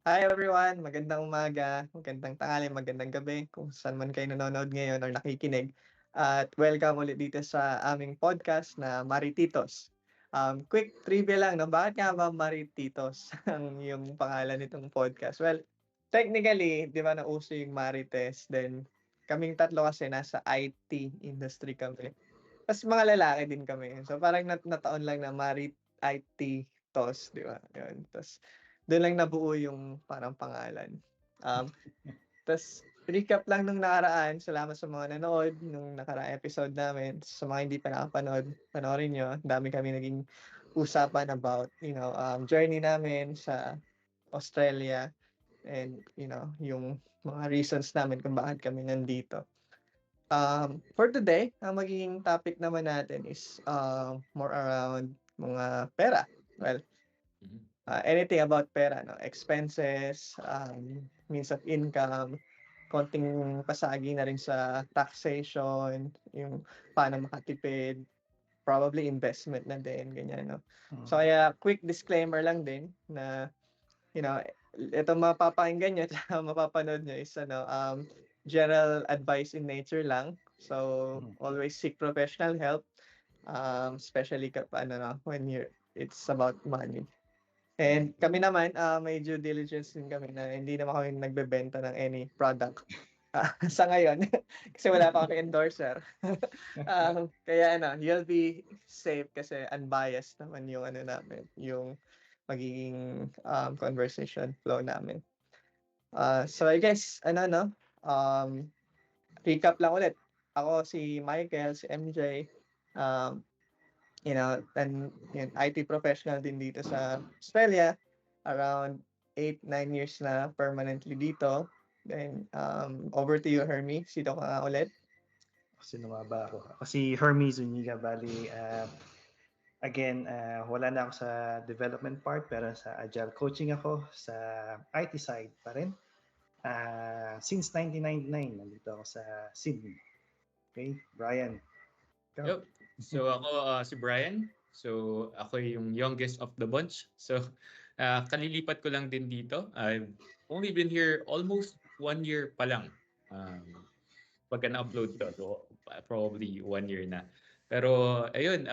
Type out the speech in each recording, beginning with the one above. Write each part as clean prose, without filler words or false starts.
Hi everyone, magandang umaga, magandang tanghali, magandang gabi kung saan man kayo nanonood ngayon or nakikinig. At welcome ulit dito sa aming podcast na Marititos. Quick trivia lang, no? Bakit nga ba Marititos ang yung pangalan nitong podcast? Well, technically, di ba nauso yung Marites, then kaming tatlo kasi nasa IT industry kami. Tapos mga lalaki din kami. So parang nataon lang na Marit IT Tos, di ba? Yun. Tapos doon lang nabuo yung parang pangalan. Um, Tapos recap lang nung nakaraan. Salamat sa mga nanood nung nakaraang episode namin. Sa mga hindi pa nakapanood, panoorin nyo. Ang dami kami naging usapan about, journey namin sa Australia and, yung mga reasons namin kung bakit kami nandito. For today, ang magiging topic naman natin is more around mga pera. Well, Mhm. anything about pera, no? Expenses, means of income, konting pasagi na rin sa taxation, yung paano makatipid, probably investment na din, ganyan, no? So, kaya quick disclaimer lang din na, you know, ito mapapakinggan nyo at mapapanood nyo is, general advice in nature lang. So, always seek professional help, especially when it's about money. And kami naman, may due diligence din kami na hindi naman kami nagbebenta ng any product sa ngayon kasi wala pa kami endorser. Kaya you'll be safe kasi unbiased naman yung namin, yung magiging conversation flow namin. So I guess um, recap lang ulit. Ako si Michael, si MJ, um, and yun, IT professional din dito sa Australia. Around 8-9 years na permanently dito. Then, over to you, Hermie. Sino ka nga ulit? Sino nga ba ako? Ako si Hermes Zuniga. Bali, again, wala na ako sa development part pero sa agile coaching ako sa IT side pa rin. Since 1999, nandito ako sa Sydney. Okay, Brian. Ikaw. Yup. So ako si Brian. So ako yung youngest of the bunch. So kalilipat ko lang din dito. I've only been here almost 1 year pa lang. Pagka na-upload to. So probably 1 year na. Pero ayun,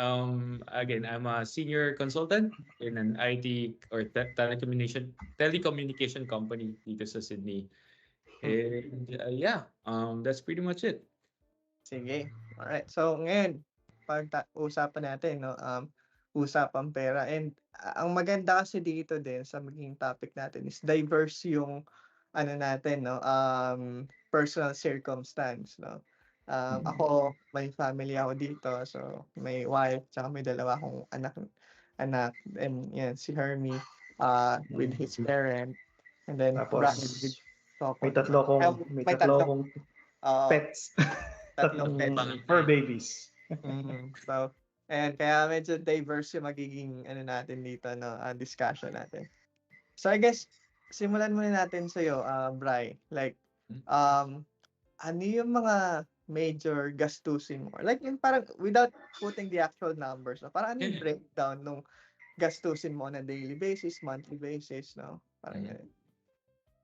again, I'm a senior consultant in an IT or telecommunication company dito sa Sydney. And yeah, that's pretty much it. Sige. Alright. So, ngayon, usapan natin, no? Usapang pera. And ang maganda kasi dito din sa maging topic natin is diverse yung natin, no? Personal circumstance, no? Ako, may family ako dito. So, may wife, tsaka may dalawa akong anak. And yan, si Hermie, with his parent. And then, Brian with Tapos, couple. may tatlo May tatlong, pets. tatlong pet. Fur babies. So, ayan, kaya medyo diverse yung magiging natin dito, no, discussion natin. So, I guess, simulan muna natin sa'yo, Bri. Like, ano yung mga major gastusin mo? Like, yung parang, without putting the actual numbers, no? Parang ano yung breakdown nung gastusin mo on a daily basis, monthly basis, no? Parang ganun.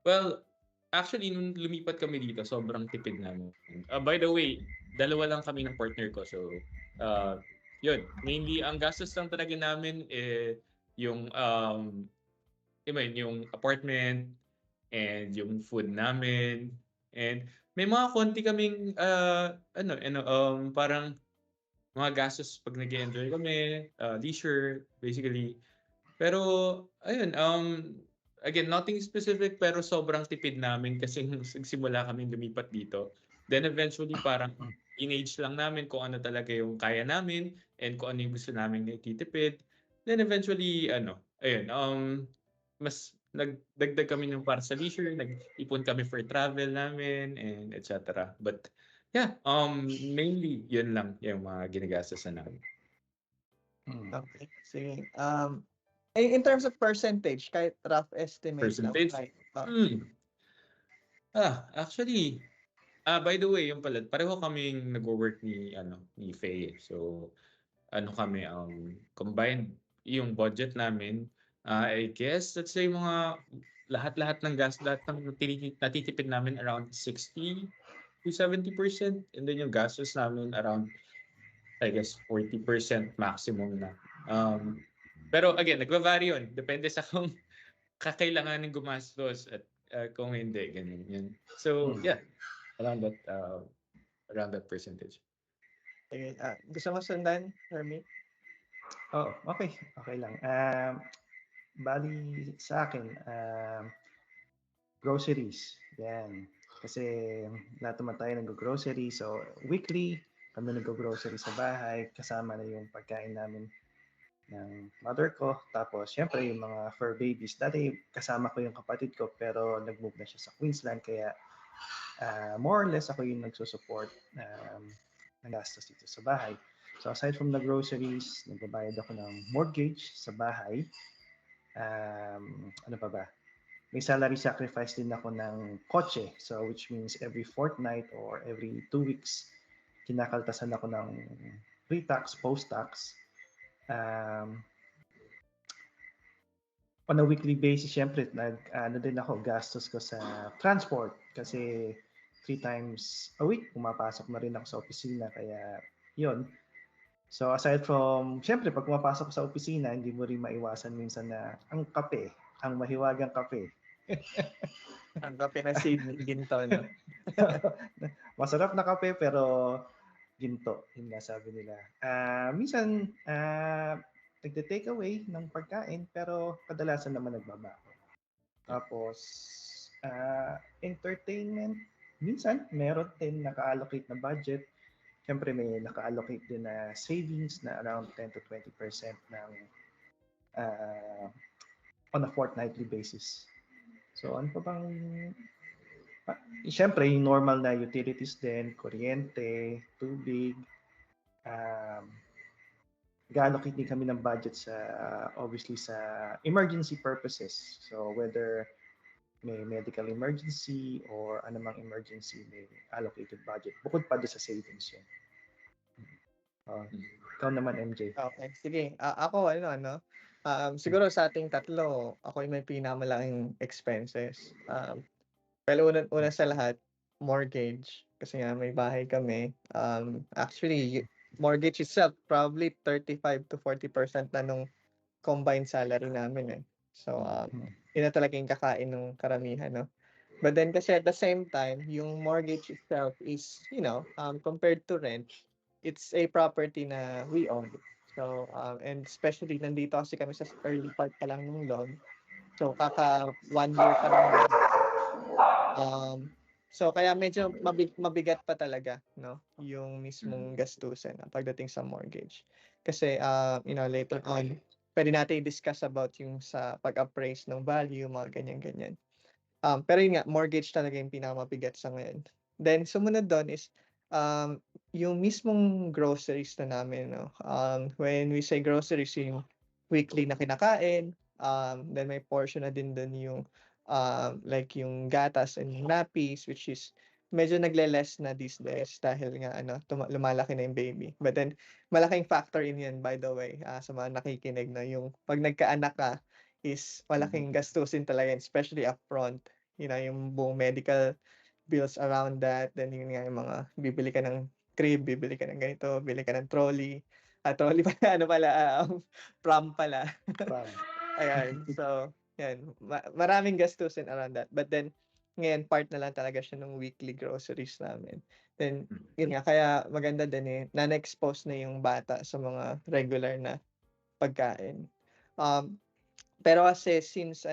Well, actually, nung lumipat kami dito, sobrang tipid namin. By the way, dalawa lang kami ng partner ko. So, yun. Mainly, ang gastos lang talaga namin yung, yung apartment and yung food namin. And may mga konti kaming, parang mga gastos pag nag-enjoy kami, leisure, basically. Pero, ayun, again, nothing specific pero sobrang tipid namin kasi nung nagsimula kami lumipat dito. Then eventually parang in-age lang namin kung ano talaga yung kaya namin and kung ano yung gusto namin na ititipid. Then eventually, mas nagdagdag kami ng para sa leisure, nag-ipon kami for travel namin and etc. But yeah, mainly yun lang yung mga ginagastasan namin. Okay. Sige. In terms of percentage, kahit rough estimate lang. Percentage? Right? Actually, by the way, yung pala, pareho kaming nagwo-work ni Faye. So, kami, combined yung budget namin, I guess, let's say mga lahat ng gas, lahat ng natitipid namin around 60 to 70%. And then yung gastos namin around, I guess, 40% maximum na. Pero again, nagva-vary yun. Depende sa kung kakailanganin gumastos at kung hindi, ganyan yun. So, yeah, around that percentage. Sige, gusto mo sundan, Hermie? Oh, okay. Okay lang. Bali sa akin, groceries. Yan. Kasi lahat naman tayo nag-grocery. So, weekly, kami nag-grocery sa bahay. Kasama na yung pagkain namin ng mother ko. Tapos, syempre, yung mga fur babies. Dati, kasama ko yung kapatid ko, pero nag-move na siya sa Queensland. Kaya, more or less, ako yung nagsusupport ng gastos dito sa bahay. So, aside from the groceries, nagbabayad ako ng mortgage sa bahay. Ano pa ba? May salary sacrifice din ako ng kotse. So, which means every fortnight or every 2 weeks, kinakaltasan ako ng pre-tax, post-tax. On a weekly basis, syempre, ano din ako, gastos ko sa transport. Kasi 3 times a week, pumapasok na rin ako sa opisina. Kaya, yun. So, aside from, syempre, pag pumapasok ko sa opisina, hindi mo rin maiwasan minsan na ang kape, ang mahiwagang kape. Ang kape na Sydney ginto, no? Masarap na kape pero ginto, yung nasabi nila. Minsan, nagde-take away ng pagkain pero kadalasan naman nagbabako. Tapos, entertainment, minsan meron din naka-allocate na budget. Siyempre may naka-allocate din na savings na around 10 to 20% ng on a fortnightly basis. So ano pa bang siyempre yung normal na utilities din, kuryente, tubig, nag-allocate din kami ng budget sa obviously sa emergency purposes. So whether may medical emergency or anumang emergency, may allocated budget. Bukod pa doon sa savings yun. Ikaw naman, MJ. Okay, sige. Ako, siguro sa ating tatlo, ako yung may pinakamalaking expenses. Pero una sa lahat, mortgage. Kasi nga may bahay kami. Actually, mortgage itself, probably 35 to 40% na nung combined salary namin eh. So, yun na talaga yung kakain ng karamihan, no? But then kasi at the same time, yung mortgage itself is, compared to rent, it's a property na we own. So, and especially nandito kasi kami sa early part pa lang ng loan. So, kaka 1 year pa lang. So, kaya medyo mabigat pa talaga, no? Yung mismong gastusin pagdating sa mortgage. Kasi, later on, pwede natin i-discuss about yung sa pag-appraise ng value, mga ganyan-ganyan. Pero yun nga, mortgage talaga yung pinakamabigat sa ngayon. Then, sumunod doon is, yung mismong groceries na namin, no? When we say groceries, yung weekly na kinakain, then may portion na din doon yung, like yung gatas and nappies, which is medyo nagle-less na these days dahil nga lumalaki na yung baby. But then, malaking factor in yan, by the way, sa mga nakikinig na yung pag nagkaanak ka, is malaking gastusin talaga, especially upfront. Yung buong medical bills around that. Then yun nga yung mga bibili ka ng crib, bibili ka ng ganito, bibili ka ng trolley. Trolley pala, pram pala. Pram. Ayan, so, yan. Maraming gastusin around that. But then, ngayon, part na lang talaga siya ng weekly groceries namin. Then, yun nga, kaya maganda din na-expose na yung bata sa mga regular na pagkain. Pero kasi since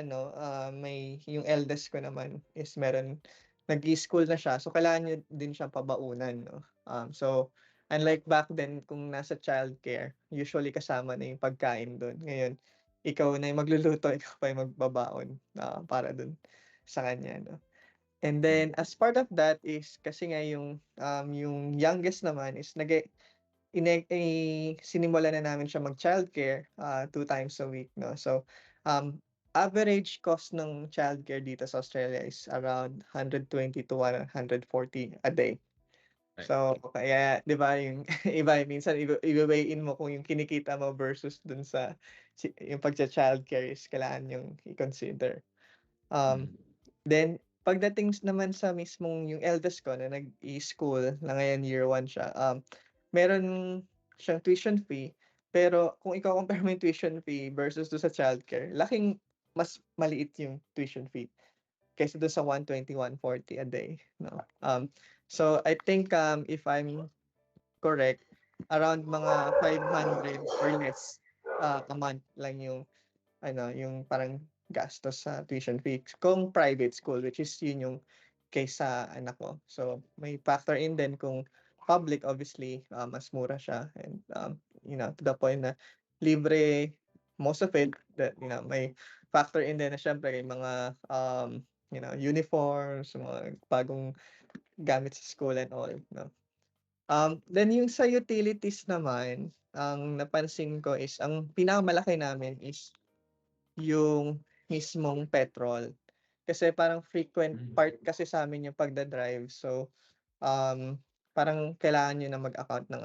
may yung eldest ko naman is nag-i-school na siya, so kailangan niya din siyang pabaunan, no? So unlike back then kung nasa childcare, usually kasama na yung pagkain doon. Ngayon, ikaw na yung magluluto, ikaw pa yung magbabaon para doon sa kanya, no? And then as part of that is kasi nga yung youngest naman is sinimula na namin siya mag-childcare 2 times a week, no? So average cost ng childcare dito sa Australia is around 120 to 140 a day. Right. So kaya 'di ba yung iba minsan i-weigh in mo kung yung kinikita mo versus dun sa yung pagcha-childcare is kailangan yung i-consider. Um, Mm. then pagdating naman sa mismong yung eldest ko na nag-i-school na ngayon year 1 siya, meron siyang tuition fee, pero kung iko-compare mo yung tuition fee versus dun sa childcare, mas maliit yung tuition fee kaysa dun sa 120, 140 a day, no? So I think, if I'm correct, around mga 500 or less, a month lang yung yung parang gastos sa tuition fee kung private school, which is yun yung case sa anak ko. So may factor in din kung public, obviously, mas mura siya, and to the point na libre most of it, that may factor in din na syempre yung mga uniforms, mga bagong gamit sa school and all, no. Then yung sa utilities naman, ang napansin ko is ang pinakamalaki namin is yung mismong petrol. Kasi parang frequent Mm. part kasi sa'min yung pagda-drive. So, parang kailangan niyo na mag-account ng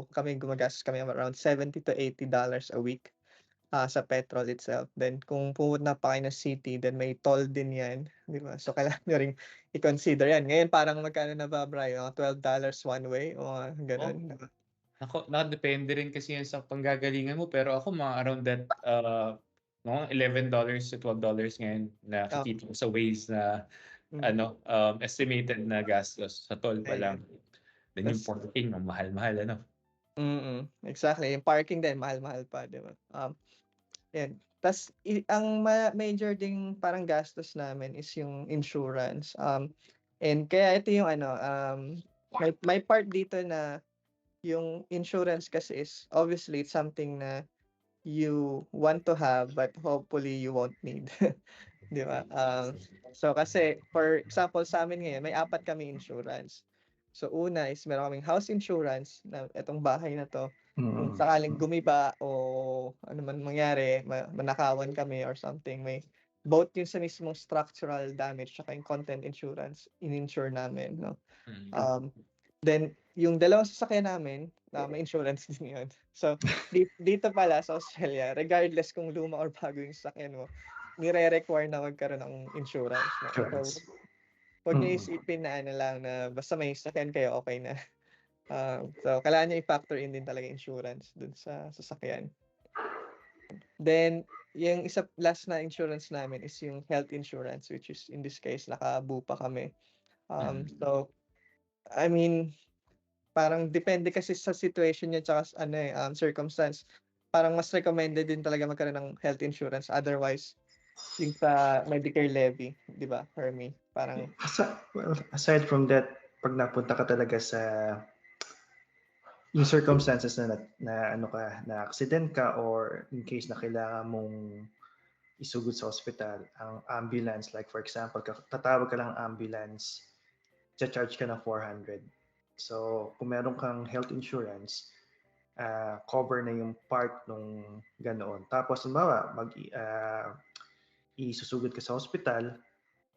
kami gumagastos kami ng around $70 to $80 a week, sa petrol itself. Then kung pupunta pa kayo ng city, then may toll din 'yan, 'di ba? So kailangan niyo ring i-consider 'yan. Ngayon parang magkano na ba, Bri, mga $12 one way o mga gano'n, Oh, 'di ba? nakadepende rin kasi yan sa panggagalingan mo. Pero ako mga around that, mga $11 to $12 ngayon Oh, nakikita ko sa Waze na mm, estimated na gastos sa toll pa ayun. lang. Then yung Tas parking, ang mahal-mahal, ano? exactly. Yung parking din mahal-mahal pa, 'di ba? 'Yan. Tas ang major ding parang gastos namin is yung insurance. And kaya ito yung may part dito na yung insurance kasi is obviously it's something na you want to have but hopefully you won't need. 'Di ba? So kasi for example sa'min ngayon may 4 kaming insurance. So una is meron kaming house insurance na itong bahay na 'to, kung Mm. sakaling gumiba o ano man mangyari, manakawan kami or something, may both yung sa mismong structural damage tsaka yung content insurance in-insure namin, no? Mm. Um, then yung dalawang sasakyan namin, may insurance din yun. So dito pala sa Australia, regardless kung luma or bago yung sasakyan mo, nire-require na magkaroon ng insurance, no? So Insurance. wag niyo Mm. isipin na ano lang na basta may sasakyan kayo okey na. So kailangan niyo i-factor in din talaga insurance dun sa sasakyan. Then yung last na insurance namin is yung health insurance, which is in this case naka-bupa kami. Mm. So I mean, parang depende kasi sa situation niya tsaka circumstance. Parang mas recommended din talaga magkaroon ng health insurance, otherwise yung sa Medicare levy, 'di ba, Hermie? Parang Aside from that, pag napunta ka talaga sa yung circumstances na accident ka or in case na kailangan mong isugod sa ospital, ang ambulance, like for example, tatawag ka lang ng ambulance, charge ka ng 400. So, kung meron kang health insurance, cover na yung part nung ganoon. Tapos, halimbawa, isusugod ka sa hospital,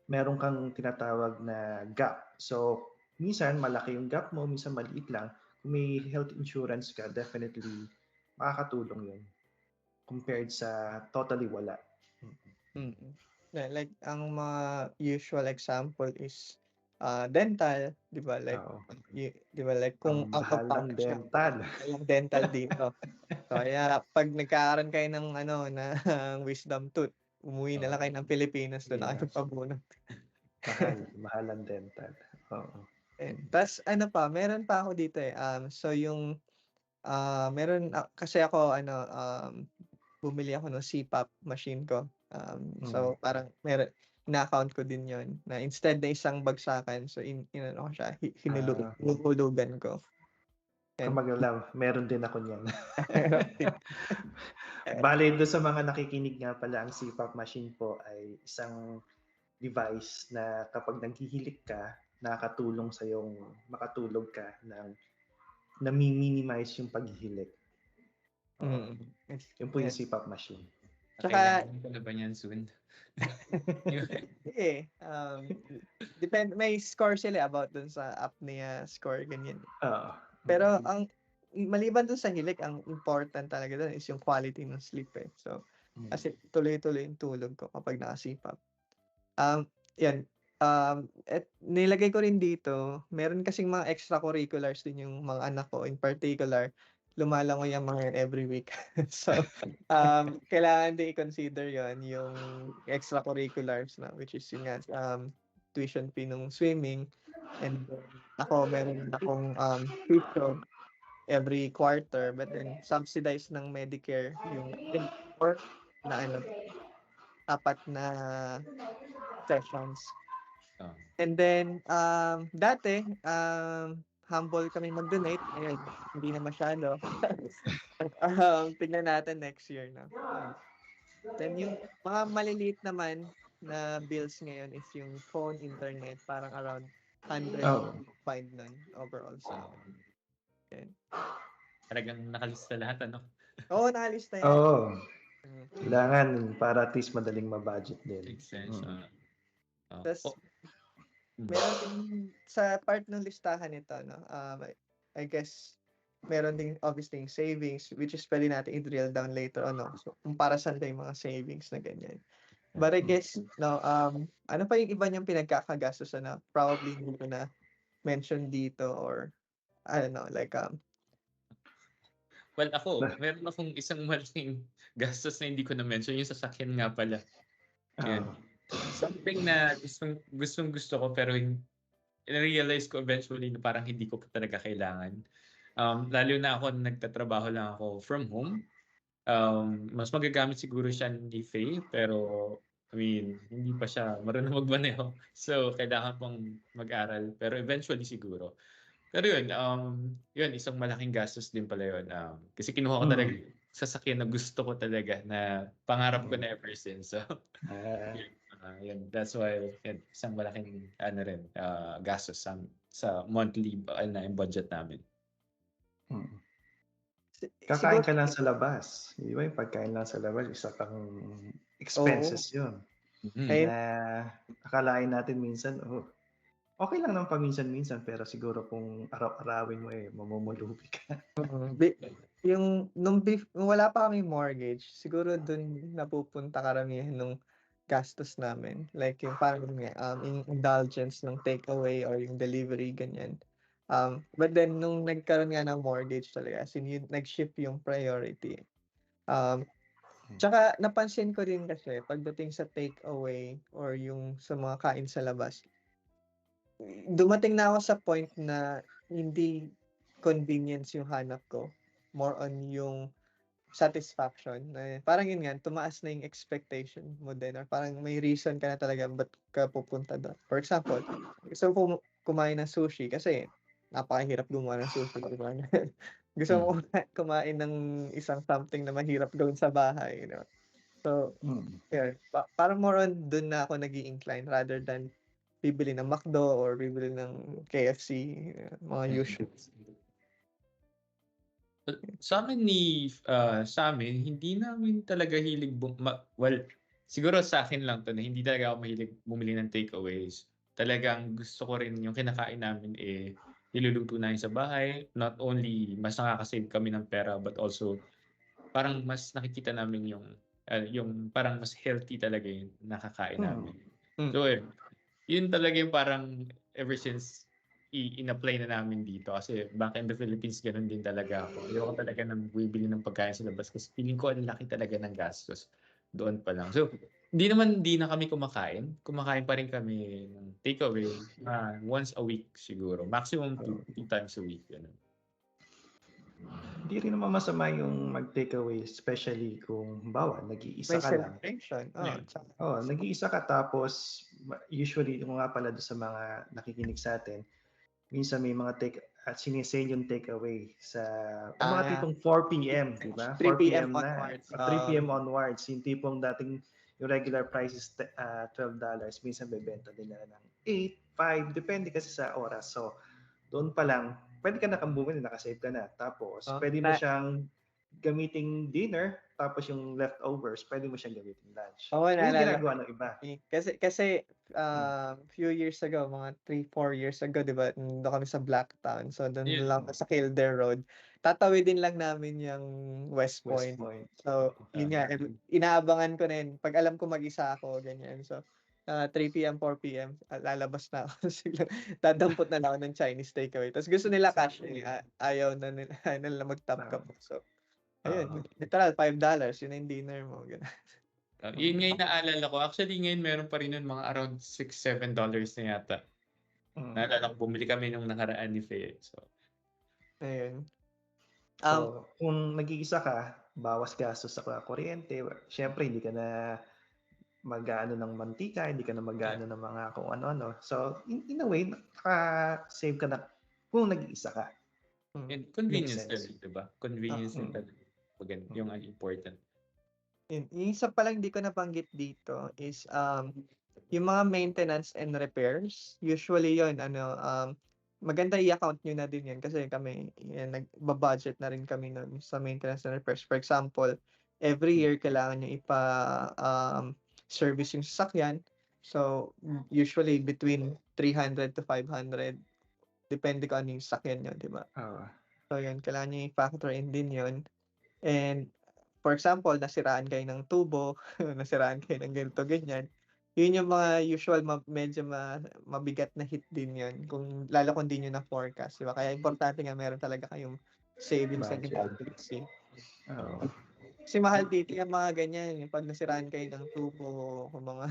meron kang tinatawag na gap. So, minsan malaki yung gap mo, minsan maliit lang. Kung may health insurance ka, definitely makakatulong yun compared sa totally wala. mm. Like ang mga usual example is, dental, 'di ba? Like Oo. 'di ba, like kung Ang out of mahal ng pocket siya, dental. walang dental dito. So kaya 'pag nagkakaroon kayo ng ng wisdom tooth, umuwi na lang kayo ng Pilipinas, dun na kayo Yes. magpabunot. Mahal ang dental. Oo. Tas ano pa, meron pa ako dito, so yung, kasi ako bumili ako ng CPAP machine ko. Mm. So parang ina-account ko din yon na instead na isang bagsakan, so inano ko siya, Ah, hinuhulugan ko, Kung and mag-alala, meron din ako niyan. meron din. Bale, doon sa mga nakikinig nga pala, ang CPAP machine po ay isang device na kapag naghihilik ka, nakakatulong sa yung makatulog ka ng nami-minimize yung paghihilik. Oo. Mm. Yes, Yun po yung yes. CPAP machine. Tsaka Kailangan ko na ba niyan soon? may score sila about dun sa apnea score, ganyan. Oo. Pero maliban dun sa hilik, ang important talaga dun is yung quality ng sleep, eh. So, Mm. kasi tuloy-tuloy yung tulog ko kapag naka-CPAP. Yan, nilagay ko rin dito, meron kasing mga extracurriculars din yung mga anak ko. In particular, lumalangoy ang mga yan every week. So, kailangan din i-consider yon yung extracurriculars na, which is yung nga, tuition fee nung swimming. And then, ako, meron akong tuition every quarter, but then subsidized ng Medicare yung or na ano, 4 na sessions. Ah. And then, dati, humble kami mag-donate. Ngayon, hindi na masyado. Tignan natin next year na. Then yung mga maliliit naman na bills ngayon is yung phone, internet, parang around 100 Oh. find nun overall. So, yan. Talagang nakalista lahat, ano? Oo, nakalista yan. Oo. Mm. Kailangan para at least madaling ma-budget din. Makes sense. Tapos, meron din sa part ng listahan nito, no? I guess meron din obviously yung savings, which is pwede natin i-drill down later on, no? So, kung para saan yung mga savings na ganyan. But I guess, no, ano pa yung iba niyang pinagkakagastosan na probably hindi ko na mention dito or, I don't know, like, Well, ako, meron akong isang malaking gastos na hindi ko na-mention, yung sasakyan nga pala. Yan. Something na gusto ko pero in-realize ko eventually na parang hindi ko pa talaga kailangan. Lalo na ako nagtatrabaho lang ako from home. Mas magagamit siguro siya ni Faye, pero I mean, hindi pa siya marunong magmaneho. So, kailangan pong mag-aral. Pero eventually siguro. Pero yun, isang malaking gastos din pala yun. Kasi kinuha ko talaga yung sasakyan na gusto ko talaga, na pangarap ko na ever since. So, yun, that's why isang malaking gastos sa monthly na yung budget namin. Kakain ka lang sa labas. Di ba yung pagkain lang sa labas, isa pang expenses yun. Na akalain natin minsan, okay lang naman paminsan-minsan, pero siguro kung araw-arawin mo mamumulubi ka. Yung nung wala pa kaming mortgage, siguro dun napupunta karamihan nung gastos namin. Like yung parang yung indulgence ng takeaway or yung delivery, ganyan. But then nung nagkaroon nga ng mortgage talaga, nag-shift yung priority. Tsaka napansin ko din kasi pagdating sa takeaway or yung sa mga kain sa labas, dumating na ako sa point na hindi convenience yung hanap ko. More on yung satisfaction. Parang yun nga, tumaas na yung expectation mo din. Or parang may reason ka na talaga ba't ka pupunta doon. For example, gusto mo kumain ng sushi kasi napakahirap gumawa ng sushi. Diba? Gusto mo kumain ng isang something na mahirap gawin sa bahay. You know? So, yeah, parang more on doon na ako nag-i-incline rather than bibili ng McDo or bibili ng KFC, mga usual. Sa amin, hindi namin talaga hilig siguro sa akin lang to na hindi talaga ako mahilig bumili ng takeaways. Talagang gusto ko rin yung kinakain namin niluluto namin sa bahay. Not only mas nakaka-save kami ng pera, but also parang mas nakikita namin yung parang mas healthy talaga yung nakakain namin. So, yun talaga yung parang ever since in-apply na namin dito, kasi back in the Philippines ganun din talaga ako. Ayoko talaga nang bibili ng pagkain sa labas kasi feeling ko ang laki talaga ng gastos doon pa lang. So, hindi na kami kumakain. Kumakain pa rin kami ng takeaway once a week siguro. Maximum 2 times a week. Ganun. Hindi rin naman masama yung mag-takeaway, especially kung bawa, nag-iisa ka lang. Nag-iisa ka tapos usually yung nga pala doon sa mga nakikinig sa atin, minsan may mga sinisale yung takeaway sa mga tipong 4 p.m., di ba? 3 p.m. na. 3 p.m. onwards. Yung tipong dating yung regular price is $12, minsan bebenta nila ng 8, 5, depende kasi sa oras. So, doon pa lang, pwede ka na kang bumili, nakasave ka na. Tapos, pwede mo siyang gamiting dinner, tapos yung leftovers, pwede mo siyang gamiting lunch. Yung ginagawa ng iba. Kasi few years ago, mga 3-4 years ago, di ba, doon kami sa Blacktown. So, doon lang sa Kildare Road. Tatawidin lang namin yung West Point. So, yun nga, inaabangan ko na yun. Pag alam ko mag-isa ako, ganyan. So, 3 PM, 4 PM, lalabas na ako. Dadampot na lang ako ng Chinese takeaway. Tapos gusto nila cash, ayaw na nila, ayaw nila mag-top cup. So, ayun, literal, $5, yun na yung dinner mo. Ganun. Yun nga yung naalala ko. Actually, ngayon meron pa rin nun mga around $6-7 na yata. Naalala ko, bumili kami nung nakaraan ni Faye. So, Ayun. So, kung nag-iisa ka, bawas gastos sa kuryente, syempre hindi ka na mag-aano ng mantika, hindi ka na mag-aano ng mga kung ano-ano. So, in a way, naka-save ka na kung nag-iisa ka. and convenience Makes sense. din, diba? Convenience din talaga. Yung important. Yung isa pa lang hindi ko nabanggit dito is yung mga maintenance and repairs. Usually yon maganda i-account nyo na din yan kasi kami nagba-budget na rin kami nun sa maintenance and repairs. For example, every year kailangan nyo service yung sasakyan. So, usually between 300 to 500 depende kung ano yung sasakyan nyo, di ba? So, yun, kailangan nyo i-factor in din yun. And for example, nasiraan kayo ng tubo, nasiraan kayo ng ganito, ganyan. Yun yung mga usual medyo mabigat na hit din yun. Lalo kung di nyo na forecast. Diba? Kaya importante nga meron talaga kayong savings and emergency. Kasi mahal dito yung mga ganyan. Yung pag nasiraan kayo ng tubo, kung mga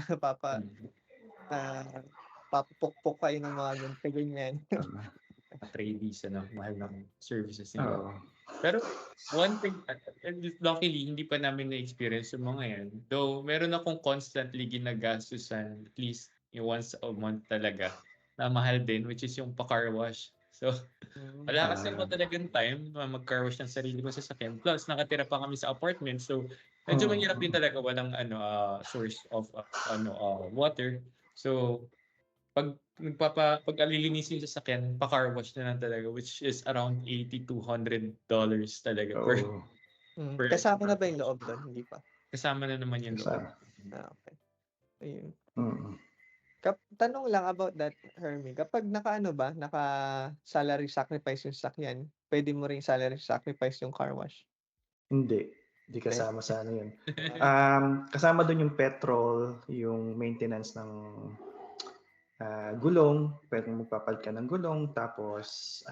papupukpok kayo ng mga ganyan. Tradies, mahal ng services nila. Pero one thing, luckily, hindi pa namin na-experience yung mga yan. Though, meron akong constantly ginagastusan, at least once a month talaga, na mahal din, which is yung pa-car wash. So, wala kasi ako talagang time na mag-car wash ng sarili ko sa sasakyan. Plus, nakatira pa kami sa apartment. So, medyo mahirap din talaga. Walang source of water. So, pag alilinisin yung sasakyan, pa-car wash na lang talaga, which is around $80 to $100 talaga per Kasama na ba yung loob doon? Hindi pa. Kasama na naman yung loob. Okay. Ayun. Tanong lang about that, Hermie. Kapag naka-salary sacrifice yung sasakyan, pwede mo ring salary sacrifice yung car wash? Hindi kasama sa ano yun. Kasama doon yung petrol, yung maintenance ng gulong, pwedeng magpapalit ka ng gulong, tapos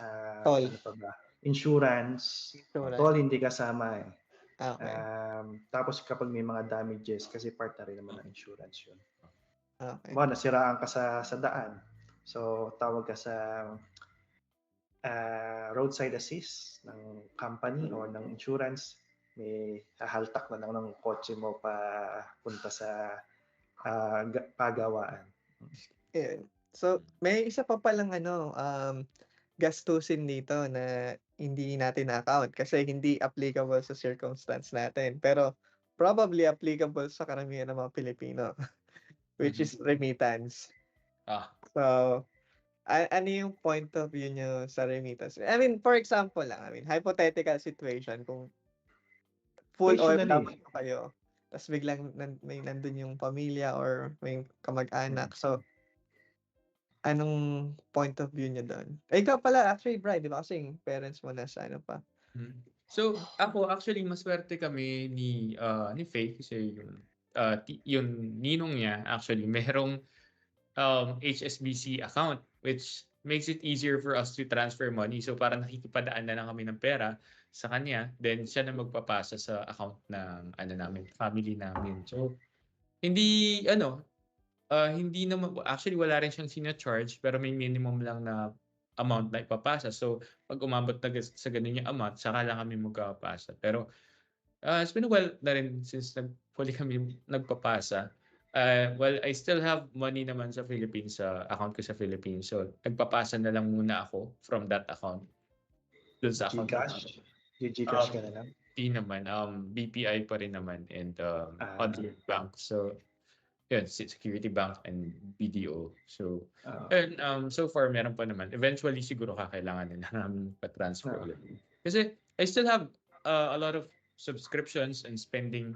toll. ano pa ba? Insurance. Toll hindi kasama eh. Okay. Tapos kapag may mga damages, kasi part na rin naman ng insurance yun. Okay. Nasiraan ka sa daan. So, tawag ka sa roadside assist ng company or ng insurance. May hahaltak na lang ng kotse mo pa punta sa pagawaan. So, may isa pa palang gastusin dito na hindi natin na-account kasi hindi applicable sa circumstance natin. Pero probably applicable sa karamihan ng mga Pilipino, which is remittance. So, ano yung point of view nyo sa remittance? I mean, for example lang, hypothetical situation, kung full OFW kayo, tapos biglang may nandun yung pamilya or may kamag-anak. So, anong point of view niya doon? Ikaw pala, actually, Brian, di ba? Kasi yung parents mo nasa ano pa. So, ako, actually, maswerte kami ni Faye kasi yung ninong niya, actually, merong HSBC account, which makes it easier for us to transfer money. So, parang nakikipadaan na lang kami ng pera sa kanya, then siya na magpapasa sa account ng namin, family namin. So, hindi naman, actually wala rin siyang sina-charge, pero may minimum lang na amount na ipapasa. So, pag umabot na sa ganun yung amount, saka lang kami magpapasa. Pero, it's been a while na rin since huli kami nagpapasa. Well, I still have money naman sa Philippines, sa account ko sa Philippines. So, nagpapasa na lang muna ako from that account. Doon sa account. Gcash ka na lang? Hindi naman. BPI pa rin naman and other banks. So, yun, Security Bank and BDO. So, and so far, meron pa naman. Eventually, siguro kakailangan nila namin pa-transfer ulit. Kasi I still have a lot of subscriptions and spending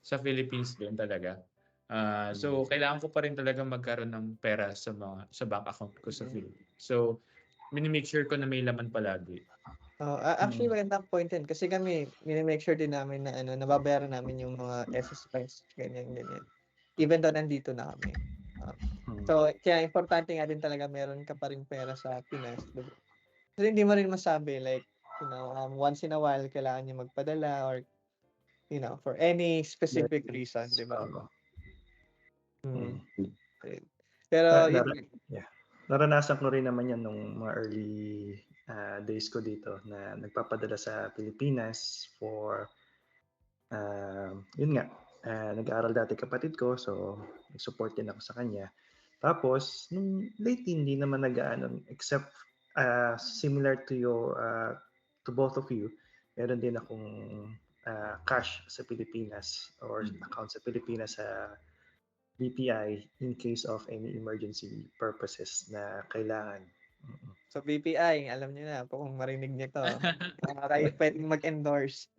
sa Philippines din talaga. So, kailangan ko pa rin talaga magkaroon ng pera sa bank account ko sa Philippines. So, minimake sure ko na may laman palagi. Actually, magandang point din. Kasi kami, minimake sure din namin na nababayaran namin yung mga SSRs, ganyan. Even though nandito na kami. So, kaya importante nga din talaga meron ka pa rin pera sa Pinas. Kasi hindi mo rin masabi like, once in a while kailangan niya magpadala or for any specific reason, di ba? Mm. Ayun. Pero Yeah. Naranasan ko rin naman yan nung mga early days ko dito na nagpapadala sa Pilipinas for yun nga, nag-aaral dati kapatid ko, so nag-support din ako sa kanya. Tapos, nung lately, hindi naman nag-ano, except similar to to both of you, meron din akong cash sa Pilipinas or account sa Pilipinas sa BPI in case of any emergency purposes na kailangan. So BPI, alam niyo na kung marinig niyo to. Kayo pwedeng mag-endorse.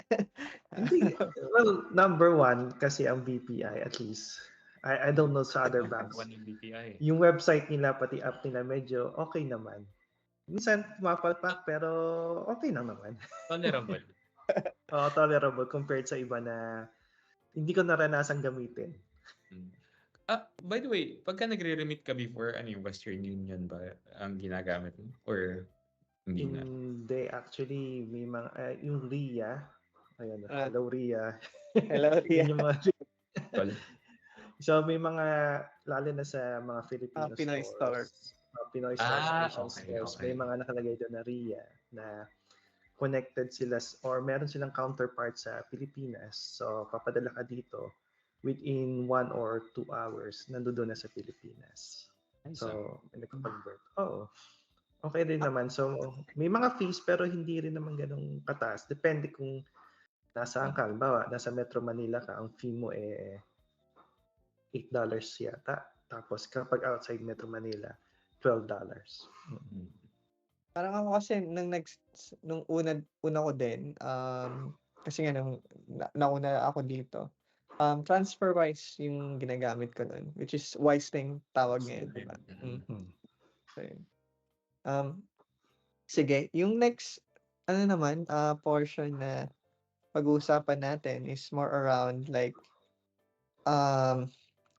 Hindi. Well, number one, kasi ang BPI at least, I don't know sa other banks. BPI. Yung website nila, pati app nila, medyo okay naman. Minsan mapalpak, pero okay lang naman. Tolerable. Tolerable compared sa iba na hindi ko naranasang gamitin. By the way, pagka nagre-remit ka before, ano yung Western Union ba ang ginagamit mo? Or hindi na? Hindi, actually, may mga, yung RIA, ayan, hello RIA. Hello RIA. Yung mga, so may mga, lalo na sa mga Filipino Pinoy stores, Pinoy stores, Asian stores, okay. may mga nakalagay doon na RIA na connected sila or meron silang counterpart sa Pilipinas. So, papadala ka dito within 1 or 2 hours, nandoon na sa Pilipinas. So, nagkapag-birth. Oo. Okay din naman. So, may mga fees pero hindi rin naman ganun kataas. Depende kung nasaan ka. Halimbawa, nasa Metro Manila ka, ang fee mo $8 yata. Tapos kapag outside Metro Manila, $12. Parang ako kasi nung una ko din, kasi nga nung nauna ako dito, TransferWise yung ginagamit ko nun, which is WiseLink tawag ngayon, di ba? So, sige, yung next portion na pag-uusapan natin is more around like ano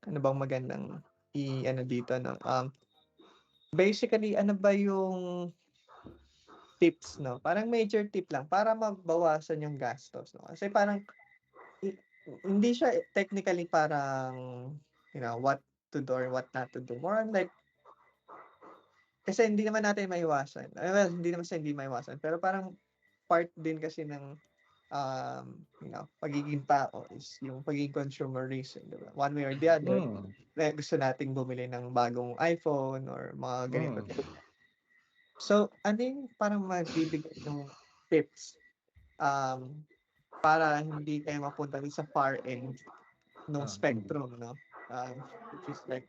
bang magandang dito, no? Basically, ano ba yung tips, no? Parang major tip lang para mabawasan yung gastos, no? Kasi parang hindi siya technically parang what to do or what not to do. More on like kasi hindi naman natin maiwasan. Well, hindi naman sa hindi maiwasan, pero parang part din kasi ng pagiging tao is yung pagiging consumerism, di ba? One way or the other, gusto nating bumili ng bagong iPhone or mga ganito. So, ano yung parang magbibigay ng tips para hindi kayo mapunta sa far end ng spectrum, no? Which is like,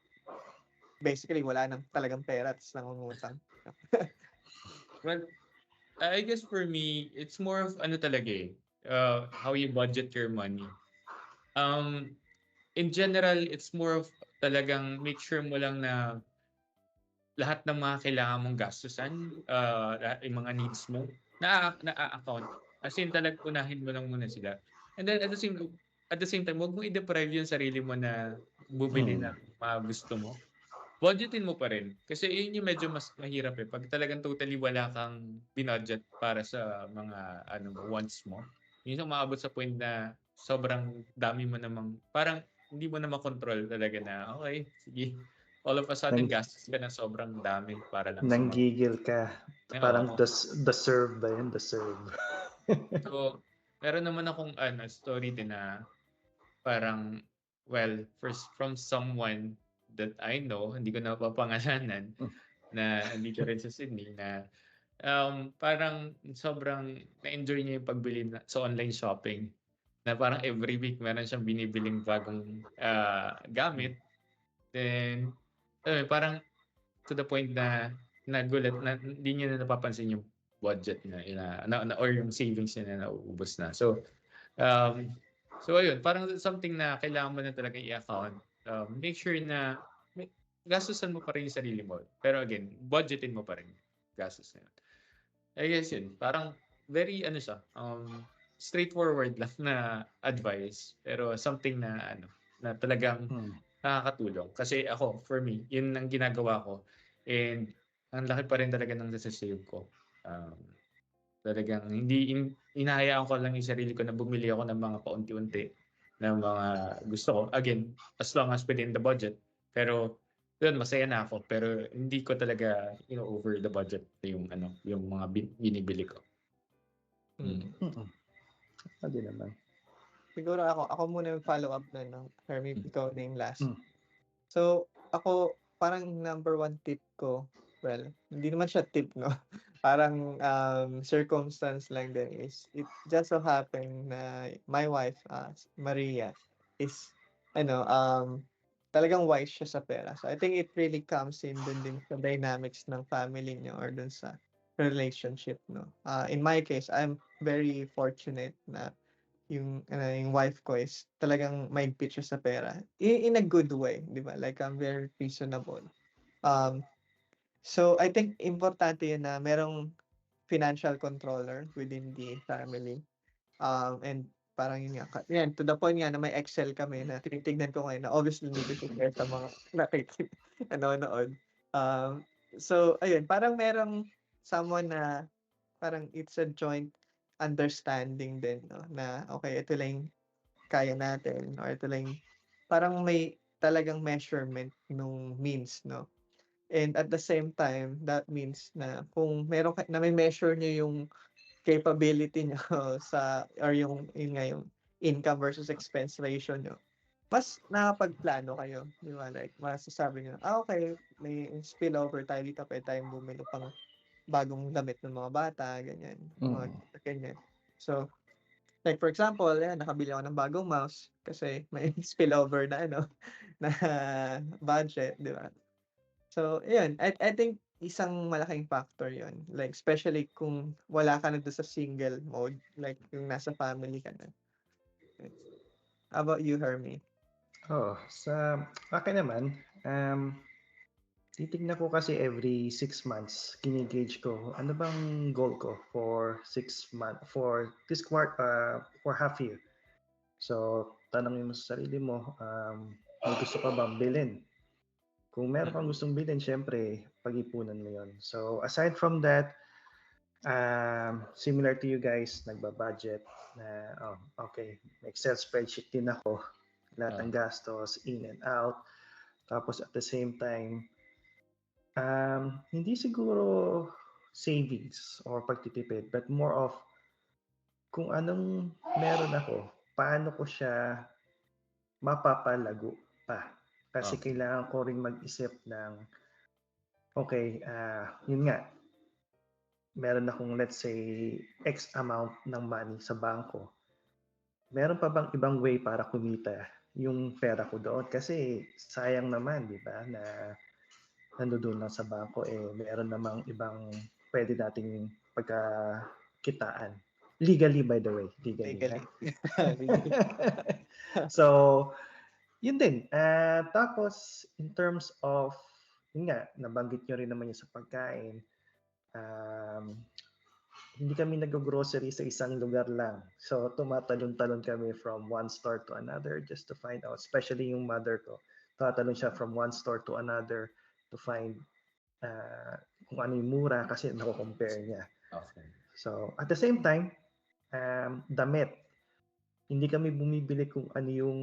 basically, wala nang talagang pera at nangungutang. Well, I guess for me, it's more of how you budget your money. In general, it's more of talagang make sure mo lang na lahat ng mga kailangan mong gastusan, lahat yung mga needs mo, na-account. As in, talagang unahin mo lang muna sila. And then, at the same time, huwag mo i-deprive yung sarili mo na bumili ng mga gusto mo. Budgetin mo pa rin. Kasi yun yung medyo mas mahirap eh. Pag talagang totally wala kang binudget para sa mga wants mo, yun yung maabot sa point na sobrang dami mo namang, parang hindi mo na makontrol talaga na, okay, sige, all of a sudden gastos ka na sobrang dami para lang sa mga... Nanggigil ka. Parang the serve ba yun? The serve. So, meron naman akong story din na parang, well, first from someone that I know, hindi ko na papangalanan, na nandito rin sa Sydney, na parang sobrang na-enjoy niya yung pagbili sa online shopping. Na parang every week meron siyang binibiling bagong gamit. Then, parang to the point na nagulat na hindi niya na napapansin yung budget na or yung savings niya na nauubos na. So ayun, parang something na kailangan mo na talaga i-account. Make sure na gastusan mo pa rin yung sarili mo. Pero again, budgetin mo pa rin gastos na yun. I guess yun, parang very straightforward lang na advice. Pero something na na talagang nakakatulong. Kasi ako, for me, yun ang ginagawa ko. And ang laki pa rin talaga ng nasasave ko. Um, Talagang hinahayaan ko lang yung sarili ko na bumili ako ng mga paunti-unti ng mga gusto ko. Again, as long as within the budget. Pero yun, masaya na ako. Pero hindi ko talaga over the budget yung yung mga binibili ko. Hindi naman. Siguro ako muna yung follow-up na, no? Hermie, ikaw na yung last. Mm. So, ako, parang number one tip ko, well, hindi naman siya tip, no? Parang circumstance lang din is, it just so happened na my wife, Maria, is, talagang wise siya sa pera. So, I think it really comes in dun din sa dynamics ng family niyo or dun sa relationship, no? In my case, I'm very fortunate na yung wife ko is talagang mahigpit siya sa pera. In a good way, di ba? Like, I'm very reasonable. So, I think importante yun na merong financial controller within the family. And parang yun nga, yan, to the point nga na may Excel kami na tinitignan ko ngayon na obviously hindi ko share sa mga nanonood. So, ayun, parang merong someone na parang it's a joint understanding din, no? Na, okay, ito lang kaya natin or ito lang, parang may talagang measurement nung means, no? And at the same time, that means na kung meron na may measure nyo yung capability nyo sa, or yung income versus expense ratio nyo, mas nakapagplano kayo, di ba? Like, masasabi nyo, okay, may spillover tayo dito, pwede tayong bumili pang bagong damit ng mga bata, ganyan. Mga ganyan. So, like for example, nakabili ako ng bagong mouse kasi may spillover na na budget, di ba? So, yun. I think isang malaking factor yun. Like, especially kung wala ka na doon sa single mode, like yung nasa family ka na. How about you, Hermie? Sa akin naman, titignan ko kasi every 6 months, kinigauge ko, ano bang goal ko for 6 months, for this for half year. So, tanongin mo sa sarili mo, may gusto ka bang bilhin? Kung meron kang gustong bilhin, syempre, pag-ipunan mo yon. So, aside from that, similar to you guys, nagba-budget na, okay, Excel spreadsheet din ako, lahat ng gastos, in and out. Tapos at the same time, hindi siguro savings or pagtitipid, but more of kung anong meron ako, paano ko siya mapapalago pa. Kasi kailangan ko ring mag-isip ng, okay, yun nga, meron akong, let's say, X amount ng money sa bangko. Meron pa bang ibang way para kumita yung pera ko doon? Kasi sayang naman, di ba, na nandoon lang sa bangko, meron namang ibang pwede nating pagkakitaan. Legally, by the way. Legally. So, yun din. Tapos, in terms of, yun nga, nabanggit nyo rin naman yung sa pagkain. Hindi kami nag-grocery sa isang lugar lang. So, tumatalon-talon kami from one store to another just to find out, especially yung mother ko. Tumatalon siya from one store to another to find kung ano yung mura kasi nako-compare niya. Okay. So, at the same time, damit. Hindi kami bumibili kung ano yung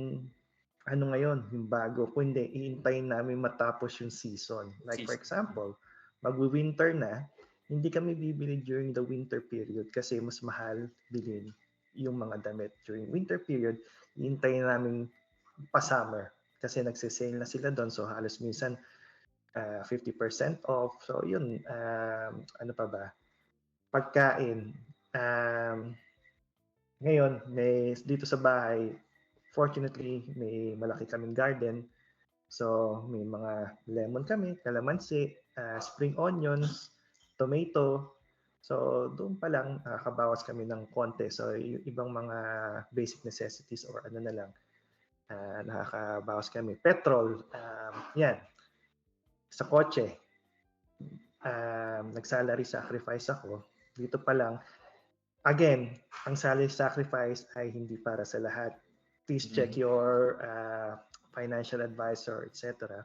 ngayon, yung bago. Kung hindi, iintayin namin matapos yung season. Like for example, mag-winter na, hindi kami bibili during the winter period kasi mas mahal bilhin yung mga damit. During winter period, iintayin namin pa-summer kasi nagsisale na sila doon. So halos minsan 50% off. So yun, ano pa ba? Pagkain. Ngayon, dito sa bahay, fortunately, may malaki kaming garden. So, may mga lemon kami, kalamansi, spring onions, tomato. So, doon pa lang nakakabawas kami ng konti. So, yung ibang mga basic necessities or ano na lang, nakakabawas kami. Petrol, yan. Sa kotse, nag-salary sacrifice ako. Dito pa lang, again, ang salary sacrifice ay hindi para sa lahat. Please check your financial advisor, etc.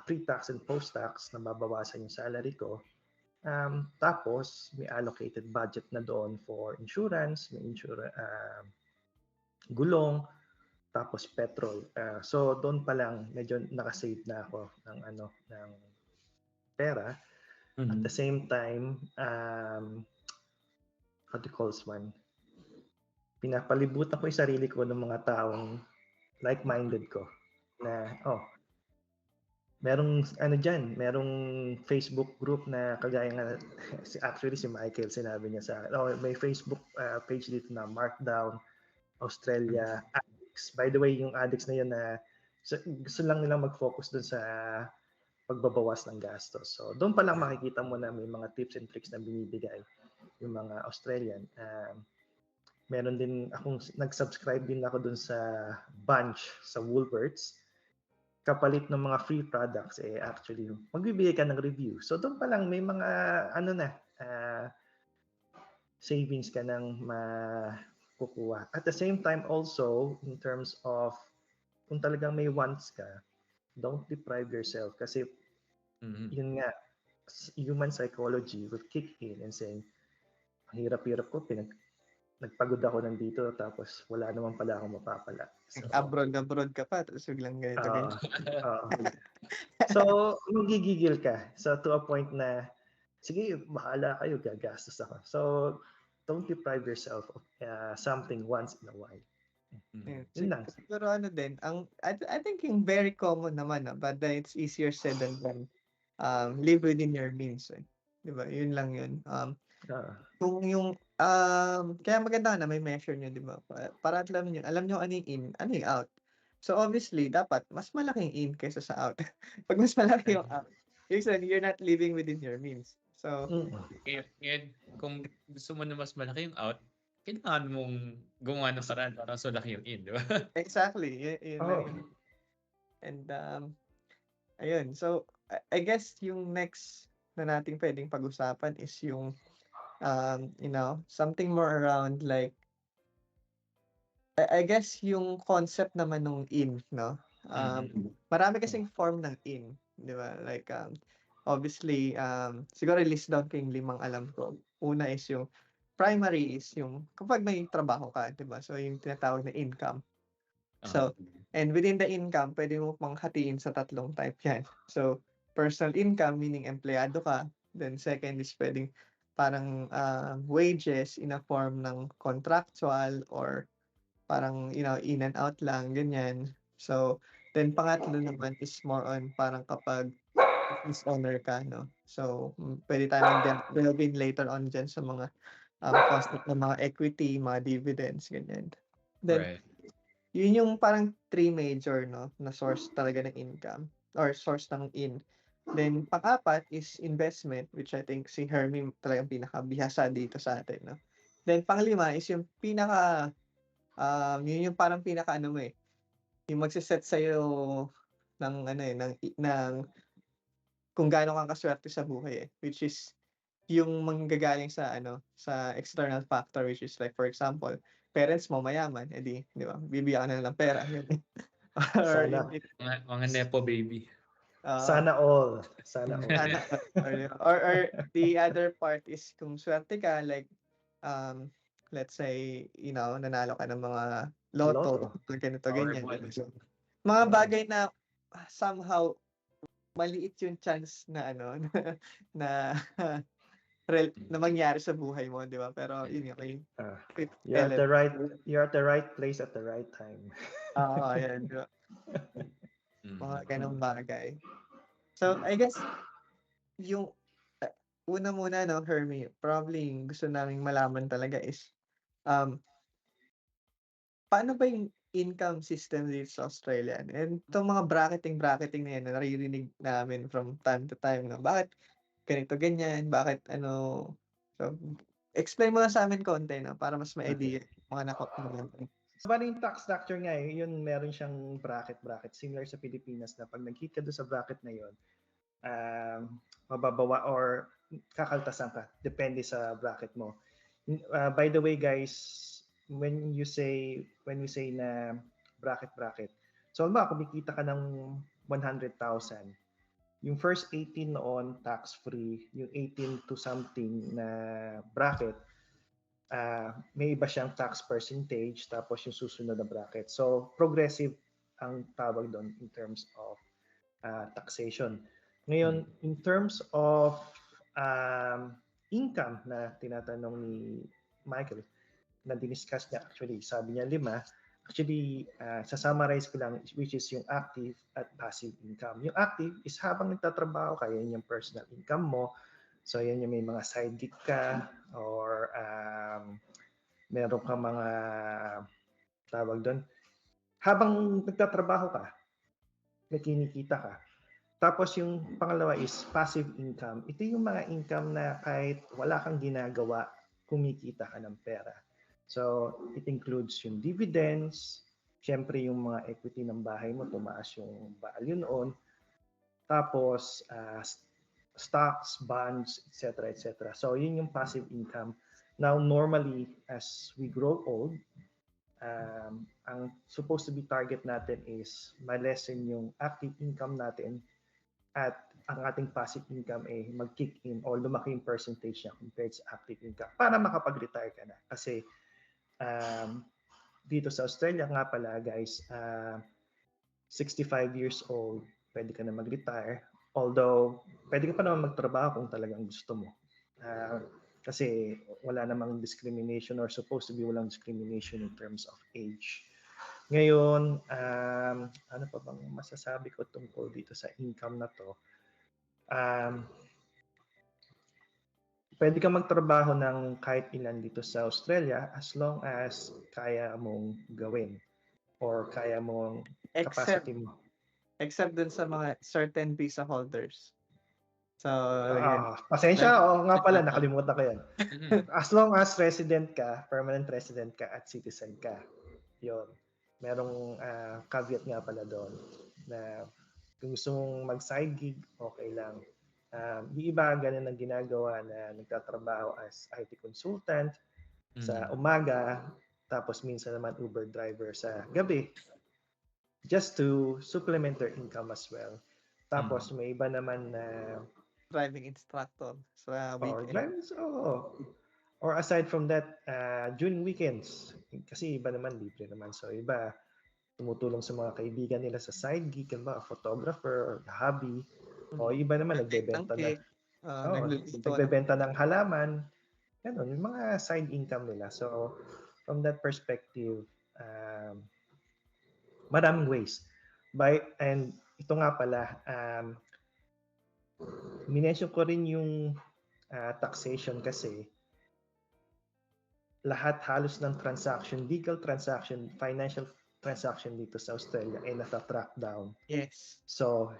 Pre-tax and post-tax, nababawasan yung salary ko. Tapos, may allocated budget na doon for insurance, may gulong, tapos petrol. So, doon pa lang, medyo nakasave na ako ng pera. At the same time, what do you call this one? Pinapalibutan ko yung sarili ko ng mga taong like-minded ko na, merong merong Facebook group na kagaya nga, actually si Michael sinabi niya sa akin, may Facebook page dito na Markdown Australia Addicts. By the way, yung addicts na yun na gusto lang nilang mag-focus dun sa pagbabawas ng gastos. So doon pa lang makikita mo na may mga tips and tricks na binibigay yung mga Australian. Meron din akong nag-subscribe din ako dun sa Bunch sa Woolworths. Kapalit ng mga free products, actually, magbibigay ka ng review. So doon pa lang may mga savings ka nang makukuha. At the same time also, in terms of kung talagang may wants ka, don't deprive yourself. Kasi yun nga, human psychology will kick in and saying, hirap-hirap ko, nagpagod ako nandito tapos wala naman pala akong mapapala. So, abroad ka pa, tapos biglang ganito. So, magigigil ka. So, to a point na, sige, bahala kayo, gagastos ako. So, don't deprive yourself of something once in a while. Yun lang. Pero din, I think yung very common naman, but then it's easier said than done. Live within your means. Diba? Yun lang yun. Kung yung kaya maganda na may measure nyo, di ba? Para alam nyo ano yung in, ano yung out. So obviously, dapat mas malaking in kaysa sa out. Pag mas malaki yung out, you're not living within your means. So, ngayon, kung gusto mo na mas malaki yung out, kailangan mong gumawa ng paraan para so laki yung in, di ba? Exactly. Yun. And, ayun. So, I guess yung next na nating pwedeng pag-usapan is yung something more around like I guess yung concept naman nung in, no? Marami kasing form ng in, di ba? Like obviously siguro list down ko yung 5 alam ko. Una is yung primary is yung kapag may trabaho ka, di ba? So yung tinatawag na income. So and within the income, pwede mo pang hatiin sa 3 type yan. So personal income meaning empleyado ka, then second is pwedeng parang wages in a form ng contractual or parang in and out lang, ganyan. So, then pangatlo naman is more on parang kapag business owner ka, no? So, pwede tayong delve in later on dyan sa mga concept ng mga equity, mga dividends, ganyan. Then, yun yung parang 3 major, no, na source talaga ng income or source ng in. Then, pang-apat is investment, which I think si Hermie talagang pinakabihasa dito sa atin, no? Then, pang-5 is yung yun yung parang pinaka-ano mo yung magse-set sa'yo ng ng kung gaano kang kaswerte sa buhay which is yung manggagaling sa sa external factor which is like for example, parents mo mayaman, edi, di ba? Bibigyan ka na ng pera. Or Sana. Mga nepo baby. Sana all. Or the other part is kung swerte ka like let's say, nanalo ka ng mga lotto, ganito, ganyan. Mga bagay na somehow maliit yung chance na na na mangyari sa buhay mo, di ba? Pero yun yung you're at the right place at the right time. Ayan, di ba? Mga ganong bagay. So, I guess yung una muna, no, Hermie, probably yung gusto naming malaman talaga is paano ba yung income system dito sa Australia? And itong mga bracketing na yan na naririnig namin from time to time na bakit ganito, ganyan, bakit so explain mo lang sa amin konti na para mas ma-idea mga nakapagod. Bali yung tax structure nga yun meron siyang bracket similar sa Pilipinas na pag nag-hit ka doon sa bracket na yun, mababawa or kakaltasan ka depende sa bracket mo. By the way guys, when we say na bracket. So, kumikita ka ng 100,000. Yung first 18 noon, tax-free. Yung 18 to something na bracket, may iba siyang tax percentage, tapos yung susunod na bracket. So, progressive ang tawag doon in terms of taxation. Ngayon, in terms of income na tinatanong ni Michael, na diniscuss niya actually, sabi niya 5. Actually, sa-summarize ko lang, which is yung active at passive income. Yung active is habang nagtatrabaho ka, yan yung personal income mo. So, yan yung may mga side gig ka or meron ka mga tawag doon. Habang nagtatrabaho ka, may kinikita ka. Tapos yung pangalawa is passive income. Ito yung mga income na kahit wala kang ginagawa, kumikita ka ng pera. So, it includes yung dividends, syempre yung mga equity ng bahay mo, tumaas yung value noon. Tapos, stocks, bonds, etc. etc. So, yun yung passive income. Now, normally, as we grow old, ang supposed to be target natin is ma-lessen yung active income natin at ang ating passive income ay mag-kick in or lumaki yung percentage niya compared sa active income para makapag-retire ka na. Kasi dito sa Australia nga pala guys, 65 years old, pwede ka na mag-retire. Although, pwede ka pa naman magtrabaho kung talagang gusto mo. Kasi wala namang discrimination or supposed to be walang discrimination in terms of age. Ngayon, ano pa bang masasabi ko tungkol dito sa income na to? Pwede kang magtrabaho ng kahit ilan dito sa Australia as long as kaya mong gawin or kaya mong capacity mo. Except dun sa mga certain visa holders. So, pasensya, nga pala, nakalimutan ko yan. As long as resident ka, permanent resident ka at citizen ka, yun. Merong caveat nga pala doon na kung gusto mong mag-side gig, okay lang. Yung iba ganun ang ginagawa na nagtatrabaho as IT consultant sa umaga, tapos minsan naman Uber driver sa gabi just to supplement their income as well. Tapos may iba naman na driving instructor sa weekend. Or aside from that, during weekends, kasi iba naman libre naman. So iba tumutulong sa mga kaibigan nila sa side gig, photographer or hobby. O iba naman nagbebenta ng halaman. Ganun, yung mga side income nila. So from that perspective, maraming ways. And ito nga pala, minention ko rin yung taxation kasi lahat halos ng transaction, legal transaction, financial transaction dito sa Australia ay nata-track down. Yes. So,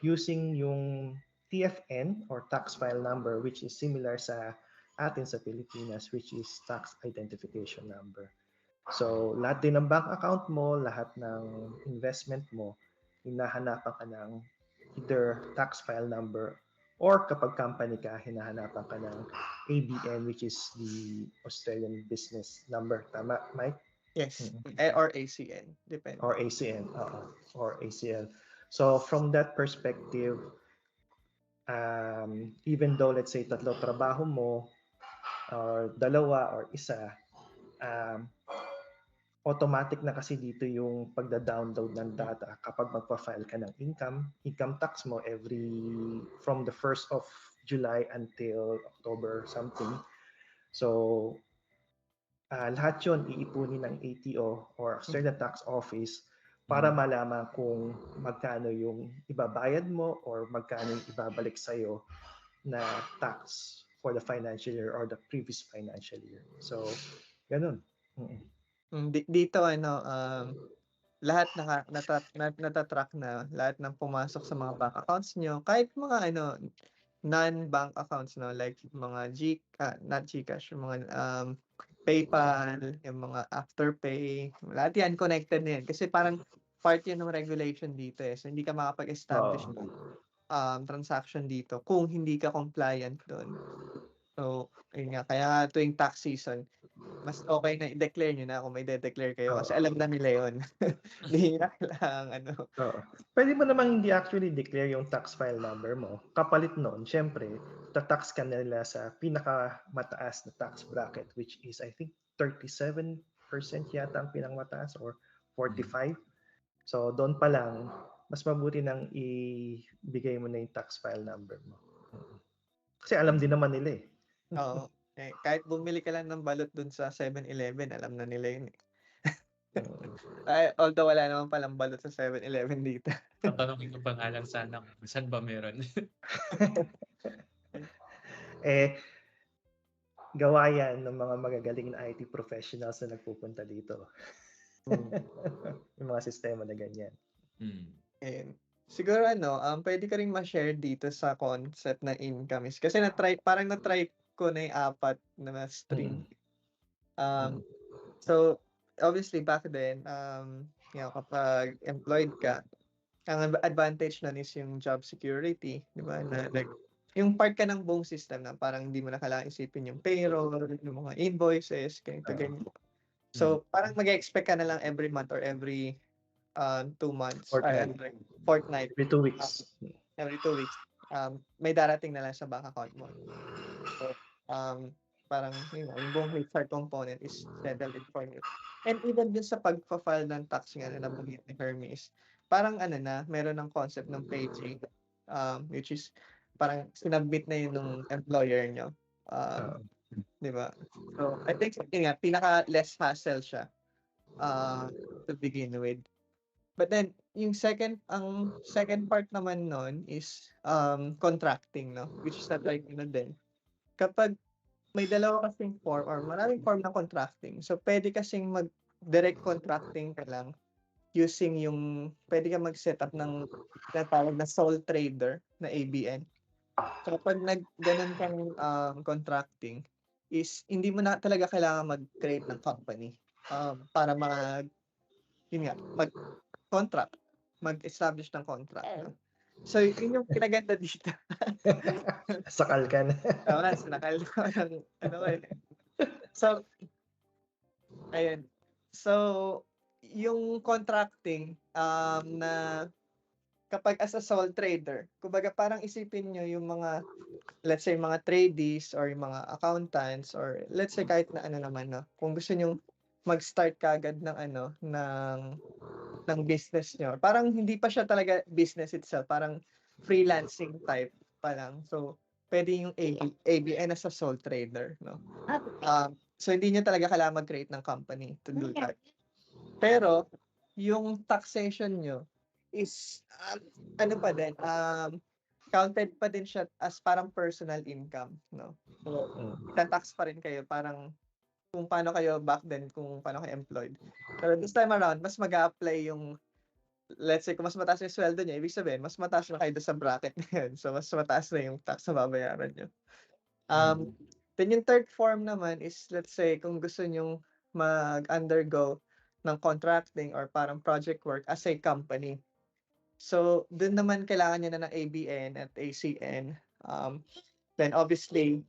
using yung TFN or tax file number, which is similar sa atin sa Pilipinas, which is tax identification number. So, lahat din ng bank account mo, lahat ng investment mo, hinahanapan ka ng either tax file number or kapag company ka, hinahanapan ka ng ABN, which is the Australian Business Number. Tama, Mike? Yes. Or ACN. Depende. Or ACN. Or ACN. So, from that perspective, even though, let's say, 3 trabaho mo, or 2 or 1, automatic na kasi dito yung pagda-download ng data kapag magpa-file ka ng income tax mo from the 1st of July until October something. So, lahat yun iipunin ng ATO or Australian Tax Office para malaman kung magkano yung ibabayad mo or magkano yung ibabalik sa'yo na tax for the financial year or the previous financial year. So, ganun. Dito lahat natatrack na lahat ng pumasok sa mga bank accounts nyo, kahit mga non-bank accounts, no, like mga not GCash, yung mga PayPal, yung mga Afterpay, lahat yan connected na yan kasi parang part yun ng regulation dito so hindi ka makapag-establish ng transaction dito kung hindi ka compliant doon. So, ayun nga, kaya tuwing tax season, mas okay na i-declare nyo na kung may de-declare kayo kasi Oo. alam na nila yun. Hindi na kailangang ano. Oo. Pwede mo namang hindi actually declare yung tax file number mo. Kapalit noon, syempre, tatax ka nila sa pinakamataas na tax bracket, which is I think 37% yata ang pinakamataas or 45. So doon pa lang, mas mabuti nang ibigay mo na yung tax file number mo. Kasi alam din naman nila eh. Oo. Kahit bumili ka lang ng balot dun sa 7-Eleven, alam na nila yun eh. Although wala naman palang balot sa 7-Eleven dito. Tatanungin ko pa nga lang sana kung saan ba meron. Eh, gawa yan ng mga magagaling na IT professionals na nagpupunta dito. Yung mga sistema na ganyan. Ayun. Siguro pwede ka rin ma-share dito sa concept na income is kasi parang na-try ko na yung 4 na stream. So obviously back then, kapag employed ka, ang advantage nun is yung job security, di ba? Na like, yung part ka ng buong system na parang hindi mo na kailangan isipin yung payroll, yung mga invoices, ganyan. So parang mag-expect ka na lang every month or every 2 months. Fortnight. Every 2 weeks. Every 2 weeks. May darating na lang sa bank account mo. So, parang yung buong HR component is settled in for you. And even din sa pag-file ng tax nga na nabanggit ni Hermes, parang meron ng concept ng paycheck, which is parang sinubmit na yun ng employer nyo. Di ba? So, I think yun nga, pinaka less hassle siya to begin with. But then, ang second part naman nun is contracting, no? Which is na-try ko na din. Kapag may dalawa kasing form or maraming form ng contracting, so pwede kasing mag-direct contracting ka lang using pwede ka mag-set up ng natawag na sole trader na ABN. So kapag ganun kang contracting, is hindi mo na talaga kailangan mag-create ng company para mag-contract, mag-establish ng contract. No? So, yun yung kinaganda dito. Sakal ka na. Tama, sinakal ko ng So, ayun. So, yung contracting na kapag as a sole trader, kumbaga parang isipin nyo yung mga, let's say, mga tradies or yung mga accountants or let's say kahit na naman, no? Kung gusto nyo mag-start kagad ng business nyo. Parang hindi pa siya talaga business itself. Parang freelancing type pa lang. So, pwede yung ABN as a sole trader. No? So, hindi nyo talaga kailangan mag-create ng company to do that. Pero, yung taxation nyo is, pa din, counted pa din siya as parang personal income. No? So, tax pa rin kayo. Parang kung paano kayo back then, kung paano kayo employed. Pero this time around, mas mag-a-apply yung, let's say, kung mas mataas yung sweldo niya, ibig sabihin, mas mataas na kayo sa bracket na yun. So, mas mataas na yung tax na babayaran nyo. Then yung third form naman is, let's say, kung gusto nyong mag-undergo ng contracting or parang project work as a company. So, dun naman kailangan nyo na ng ABN at ACN. Then, obviously,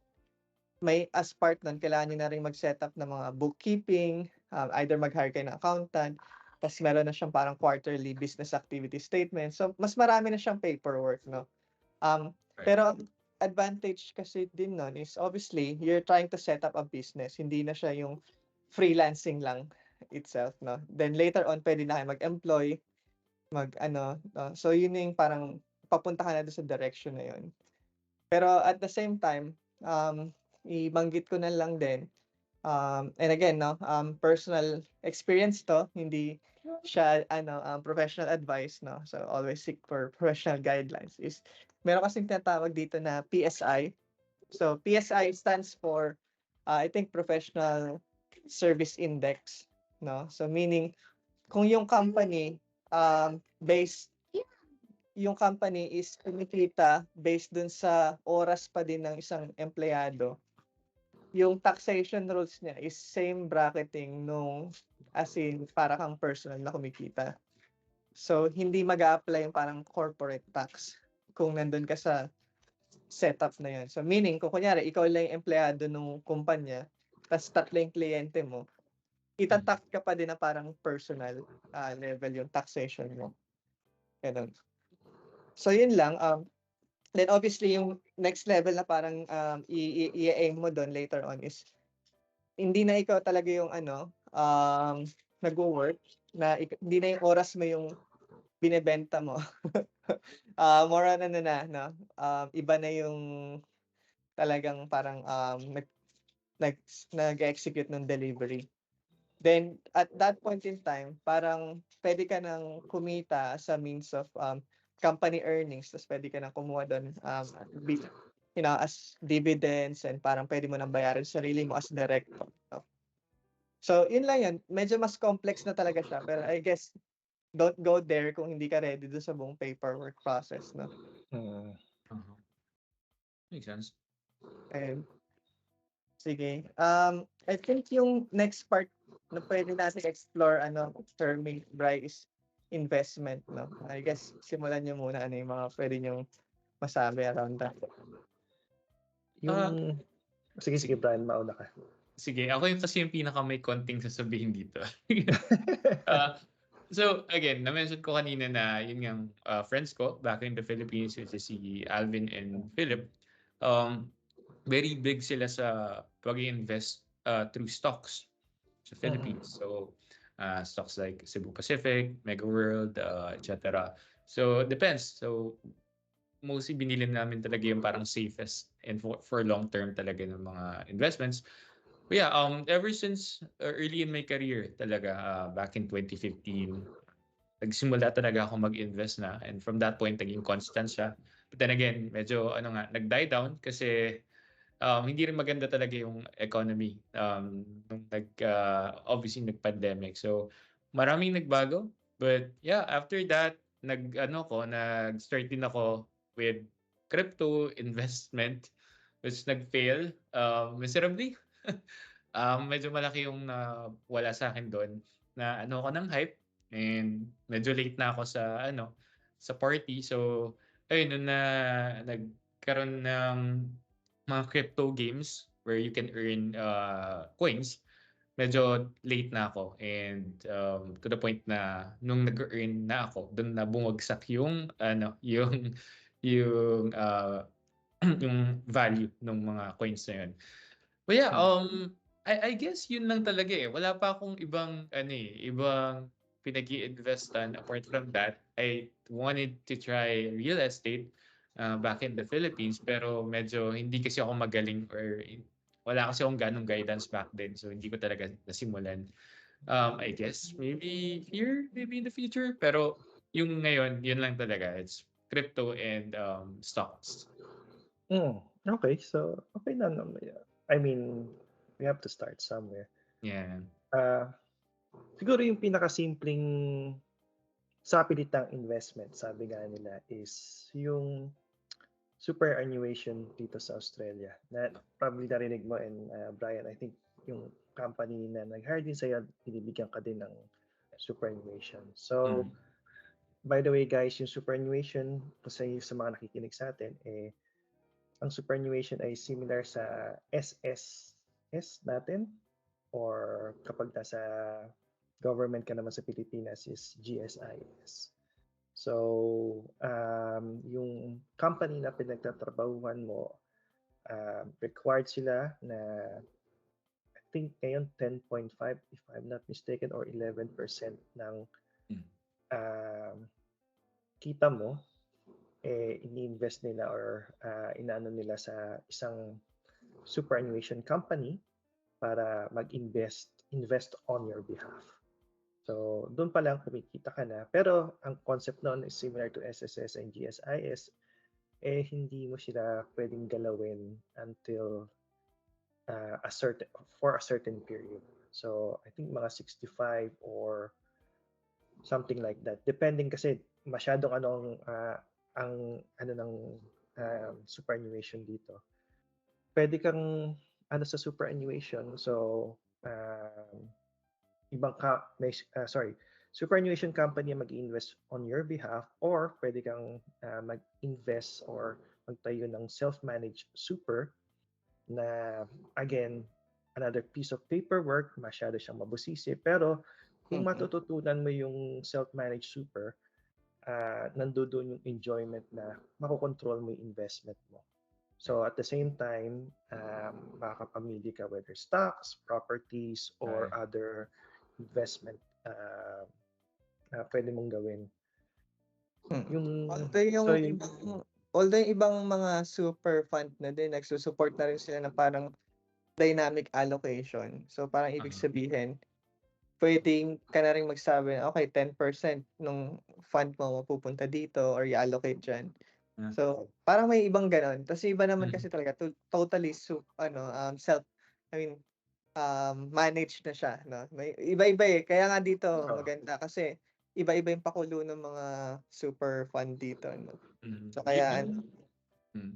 may as part nun, kailangan nyo na rin mag-set up ng mga bookkeeping, either mag-hire kayo ng accountant, tapos meron na siyang parang quarterly business activity statement. So, mas marami na siyang paperwork, no? Pero, advantage kasi din nun is, obviously, you're trying to set up a business. Hindi na siya yung freelancing lang itself, no? Then, later on, pwede na kayo mag-employ, so, yun yung parang papunta ka na doon sa direction na yun. Pero, at the same time, ibanggit ko na lang din. And again, no, personal experience to, hindi siya professional advice, no. So always seek for professional guidelines. Is meron kasing tinatawag dito na PSI. So PSI stands for I think Professional Service Index, no. So meaning kung yung company yung company is kumikita based dun sa oras pa din ng isang empleyado, yung taxation rules niya is same bracketing nung as in para kang personal na kumikita. So, hindi mag-a-apply yung parang corporate tax kung nandun ka sa setup na yun. So, meaning, kung kunyari, ikaw lang yung empleyado ng kumpanya, tas 3 yung kliyente mo, ita-tax ka pa din na parang personal level yung taxation mo, gano'n. So yun lang, then obviously yung next level na parang, i-aim mo dun later on is hindi na ikaw talaga yung ano, nagwo-work, na hindi na yung oras mo yung binebenta mo. More on ano na 'no, iba na yung talagang parang, nag nag-e-execute ng delivery. Then at that point in time, parang puwede ka ng kumita sa means of, company earnings, ta's puwede ka ng kumuha dun, bi as dividends, and parang puwede mo ng bayaran sarili mo as director, 'no. So yun lang yun, medyo mas complex na talaga siya, pero I guess don't go there kung hindi ka ready dun sa buong paperwork process 'no. Mm. Uh-huh. Makes sense. Ayun, sige. I think yung next part na puwede nating explore ano, Hermie, Bri, is investment 'no. I guess simulan niyo muna ano yung mga puwede niyong masabi around that. Ah, Yung sige, Brian, mauna ka. Sige, ako yung kasi yung pinaka may konting sasabihin dito. Ah, so again, na-mention ko kanina na yun ngang friends ko back in the Philippines, which is si Alvin and Philip. Very big sila sa pag-invest through stocks sa Philippines. So stocks like Cebu Pacific, Mega World, etc. So depends. So mostly binili namin talaga yung parang safest and for long term talaga ng mga investments. But yeah, ever since early in my career talaga, back in 2015, nagsimula talaga ako mag-invest na, and from that point naging constant siya. But then again, medyo nag-die down kasi hindi rin maganda talaga yung economy nung obviously nag-pandemic. So maraming nagbago. But yeah, after that, nag-start din ako with crypto investment, which nag-fail miserably. Medyo malaki yung wala sa akin doon, na ako ng hype, and medyo late na ako sa party. So ayun, nung nagkaroon ng mga crypto games where you can earn coins, medyo late na ako, and to the point na nung nag-earn na ako, doon na bumagsak yung yung yung value ng mga coins na yun. But yeah, I guess yun lang talaga eh. Wala pa akong ibang pinag-i-investan apart from that. I wanted to try real estate back in the Philippines, pero medyo hindi kasi ako magaling, or wala kasi akong ganong guidance back then. So hindi ko talaga nasimulan. I guess maybe here, maybe in the future. Pero yung ngayon, yun lang talaga. It's crypto and stocks. Okay, so okay na naman. I mean, we have to start somewhere. Yeah. Siguro yung pinakasimpleng sapilitang investment, sabi nga nila, is yung superannuation dito sa Australia. Na probably narinig mo, and Brian, I think yung company na nag-hire din sa'yo, binibigyan ka din ng superannuation. So, by the way guys, yung superannuation, kasi sa mga nakikinig sa atin, ang superannuation ay similar sa SSS natin, or kapag nasa government ka naman sa Pilipinas is GSIS. So, yung company na pinagtatrabahuhan mo, required sila na, I think ngayon 10.5 if I'm not mistaken, or 11% ng kita mo ini-invest nila, or inaano nila sa isang superannuation company para invest on your behalf. So, doon pa lang kumikita ka na. Pero ang concept noon is similar to SSS and GSIS, hindi mo sila pwedeng galawin until for a certain period. So, I think mga 65 or something like that. Depending kasi masyadong ang ng superannuation dito. Pwede kang sa superannuation. So, superannuation company ang mag-invest on your behalf, or pwede kang mag-invest or magtayo ng self-managed super na, again, another piece of paperwork, masyado siyang mabusisi. Pero kung Mm. matututunan mo yung self-managed super, nandoon yung enjoyment na makokontrol mo yung investment mo. So at the same time, makakapamili ka whether stocks, properties, or Right. other investment na pwede mong gawin. Mm. Yung, Although yung ibang mga super fund na din, nagsusupport na rin sila ng parang dynamic allocation. So parang ibig sabihin, pwedeng ka na rin magsabi, okay, 10% nung fund mo mapupunta dito or i-allocate dyan. Ah. So parang may ibang ganon. Tapos iba naman kasi talaga, totally managed na siya, no? May iba-iba eh. Kaya nga dito maganda kasi iba-iba yung pakulo ng mga super fund dito, no? So kaya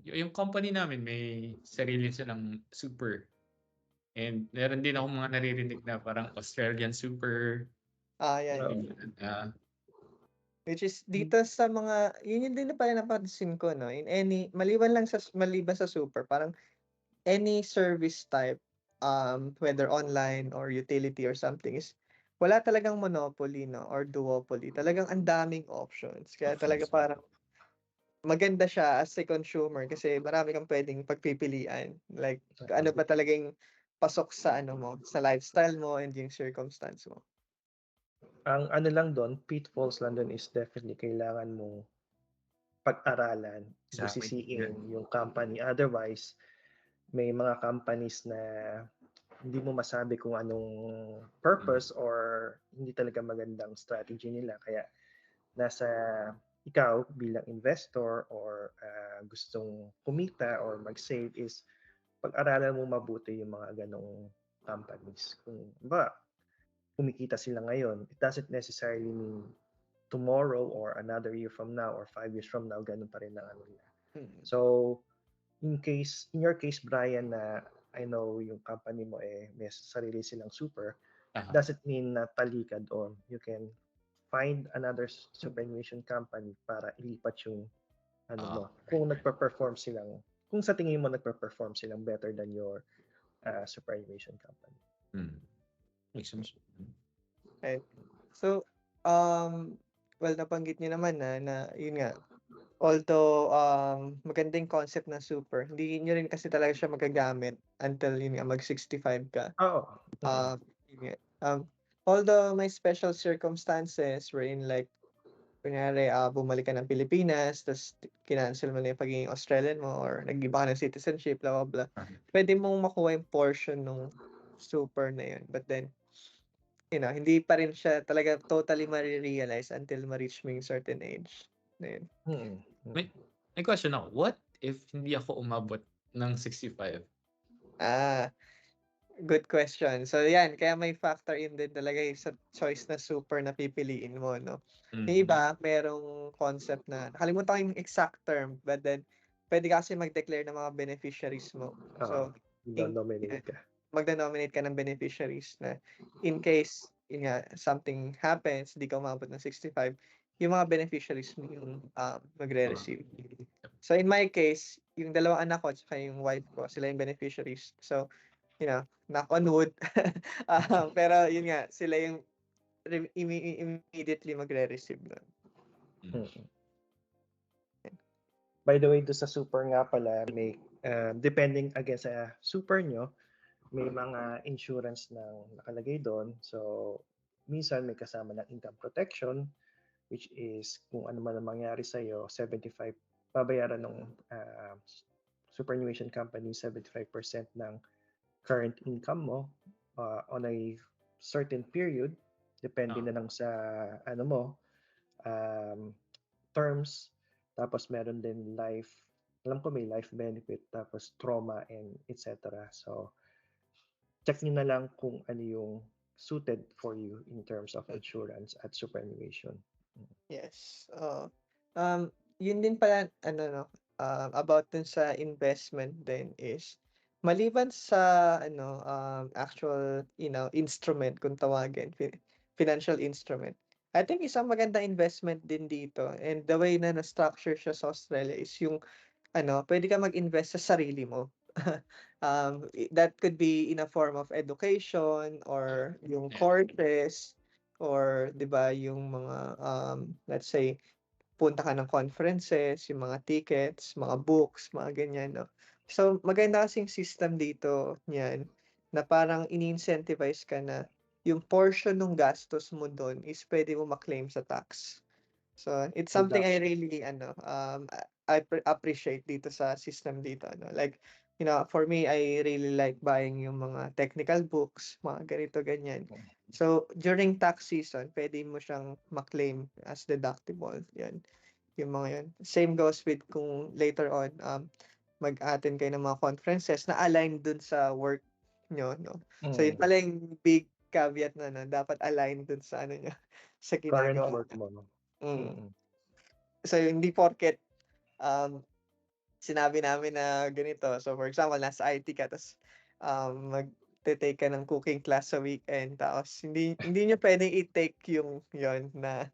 yung company namin may sarili silang super. And meron din ako mga naririnig na parang Australian super. yan. Ah, Which is dito sa mga, yun din na pala napansin ko, no? In maliban sa super, parang any service type, whether online or utility or something, is wala talagang monopoly, no? Or duopoly. Talagang ang daming options. Kaya talaga parang maganda siya as a consumer kasi marami kang pwedeng pagpipilian. Like, ano ba talagang pasok sa sa lifestyle mo and yung circumstance mo. ang ano lang doon, pitfalls lang doon is definitely kailangan mong pag-aralan, Exactly. busisiin yung company. Otherwise, may mga companies na hindi mo masabi kung anong purpose or hindi talaga magandang strategy nila. Kaya nasa ikaw bilang investor or gustong kumita or mag-save is pag-aralan mo mabuti yung mga ganong companies. Kung ba, kumikita sila ngayon, it doesn't necessarily mean tomorrow or another year from now or 5 years from now, ganun pa rin ang ano nila. So, in your case, Brian, na I know yung company mo may sarili silang super, doesn't mean na talikad on. You can find another superannuation company para ilipat yung ano mo. Kung nagpa-perform silang, kung sa tingin mo nagpa-perform silang better than your superannuation company. Makes sense. Right. So, well, nabanggit niyo naman na yun nga, although magandang concept na super, hindi niyo rin kasi talaga siya magagamit until yun nga mag-65 ka. Oo. Yun nga. Although may special circumstances wherein like kunyari bumalik ka ng Pilipinas tapos kinancel mo na yung pagiging Australian mo or nag-iba ka ng citizenship, blah blah blah. Pwede mong makuha yung portion ng super na yun. But then, hindi pa rin siya talaga totally ma-realize until ma-reach mo yung certain age. Na yun. May question ako. What if hindi ako umabot ng 65? Good question. So yan, kaya may factor in din talaga sa choice na super na pipiliin mo, no? Yung iba, merong concept na, nakalimutan ko yung exact term, but then, pwede ka kasi mag-declare ng mga beneficiaries mo. So, Mag-nominate ka. magna-nominate ka ng beneficiaries na in case, yun nga, something happens, hindi ka umabot ng 65, yung mga beneficiaries mo yung magre-receive. So, in my case, yung dalawang anak ko at yung wife ko, sila yung beneficiaries. So, knock on wood. Pero yun nga, sila yung immediately magre-receive nun. By the way, do sa super nga pala, may depending again sa super nyo, may mga insurance na nakalagay doon. So, minsan may kasama ng income protection, which is kung ano man ang mangyari sa'yo, 75, babayaran ng superannuation company 75% ng current income mo on a certain period, depende na lang sa ano mo, terms. Tapos meron din life, alam ko may life benefit, tapos trauma and etc. So, check nyo na lang kung ano yung suited for you in terms of insurance at superannuation. Yes. Yun din pala, about dun sa investment din is, maliban sa, actual, instrument, kung tawagin, financial instrument, I think isang maganda investment din dito, and the way na na-structure siya sa Australia is yung, pwede ka mag-invest sa sarili mo. That could be in a form of education or yung Yeah. courses or 'di ba yung mga let's say punta ka ng conferences, yung mga tickets, mga books, mga ganyan, no? So, maganda kasing system dito niyan na parang ini-incentivize ka na yung portion ng gastos mo dun is pwede mo ma-claim sa tax. So, it's something I Deduction. really appreciate dito sa system dito, ano. Like, for me, I really like buying yung mga technical books, mga ganito, ganyan. So, during tax season, pwede mo siyang ma-claim as deductible. Yan. Yung mga yun. Same goes with kung later on, mag-attend kayo ng mga conferences na aligned dun sa work nyo, no? So, yun Mm. pala yung big caveat na, no? Dapat aligned dun sa ano nyo, sa Current ginagawa work nyo. mo, no? Mm. Mm. So, hindi porket um, sinabi namin na ganito. So, for example, nasa IT ka, tapos mag-take ka ng cooking class sa weekend, tapos hindi nyo pwedeng i-take yung yon na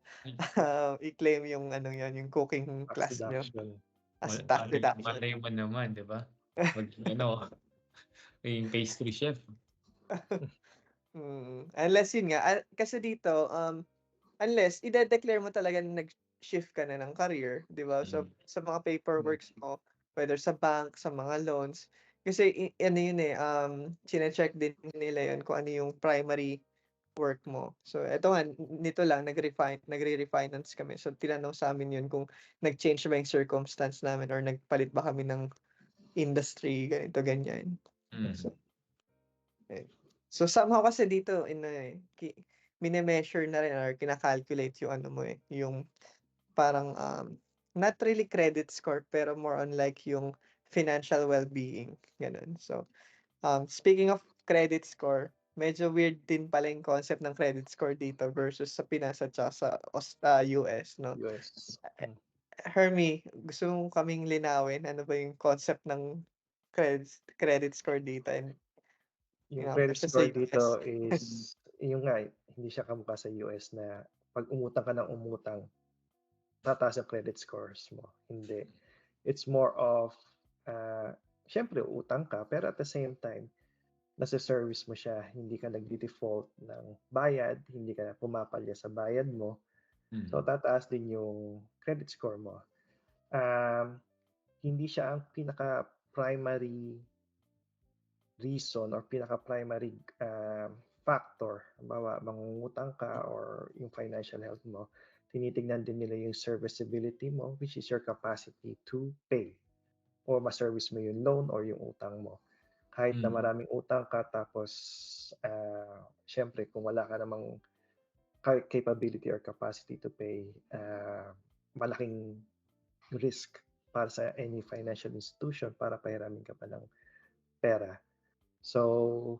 i-claim yung ano yon yung cooking Tax class nyo deduction. as tax deduction. Malay mo naman, di ba? Yung pastry chef. Unless yun nga, kasi dito, unless ide-declare mo talaga na nag-shift ka na ng career, 'di ba? So sa mga paperworks mo, whether sa bank, sa mga loans, kasi ano yun chine-check din nila yun kung ano yung primary work mo. So eto nga, nito lang nagre-refinance kami. So tinanong sa amin yun kung nag-change ba yung circumstance namin or nagpalit ba kami ng industry, ganito, ganyan. So, So somehow kasi dito mine-measure na rin or kina-calculate yung ano mo yung parang not really credit score pero more on like yung financial well-being, ganun. So speaking of credit score, medyo weird din pala yung concept ng credit score dito versus sa Pinas at saka sa US, no? US. Hermie, gusto mo kaming linawin ano ba yung concept ng credit score dito and Yung credit versus sa score US? dito is, yung nga, hindi siya kamukha sa US na pag umutang ka ng umutang, tataas ang credit scores mo. Hindi. It's more of, uh, syempre, utang ka, pero at the same time, nasa service mo siya, hindi ka nagdi-default ng bayad, hindi ka pumapalya sa bayad mo. So, tataas din yung credit score mo. Hindi siya ang pinaka-primary reason or pinaka-primary factor. Halimbawa, mangungutang ka or yung financial health mo, tinitignan din nila yung serviceability mo, which is your capacity to pay o ma-service mo yung loan or yung utang mo. Kahit na maraming utang ka, tapos syempre, kung wala ka namang capability or capacity to pay, malaking risk para sa any financial institution para pahiramin ka pa ng pera. So,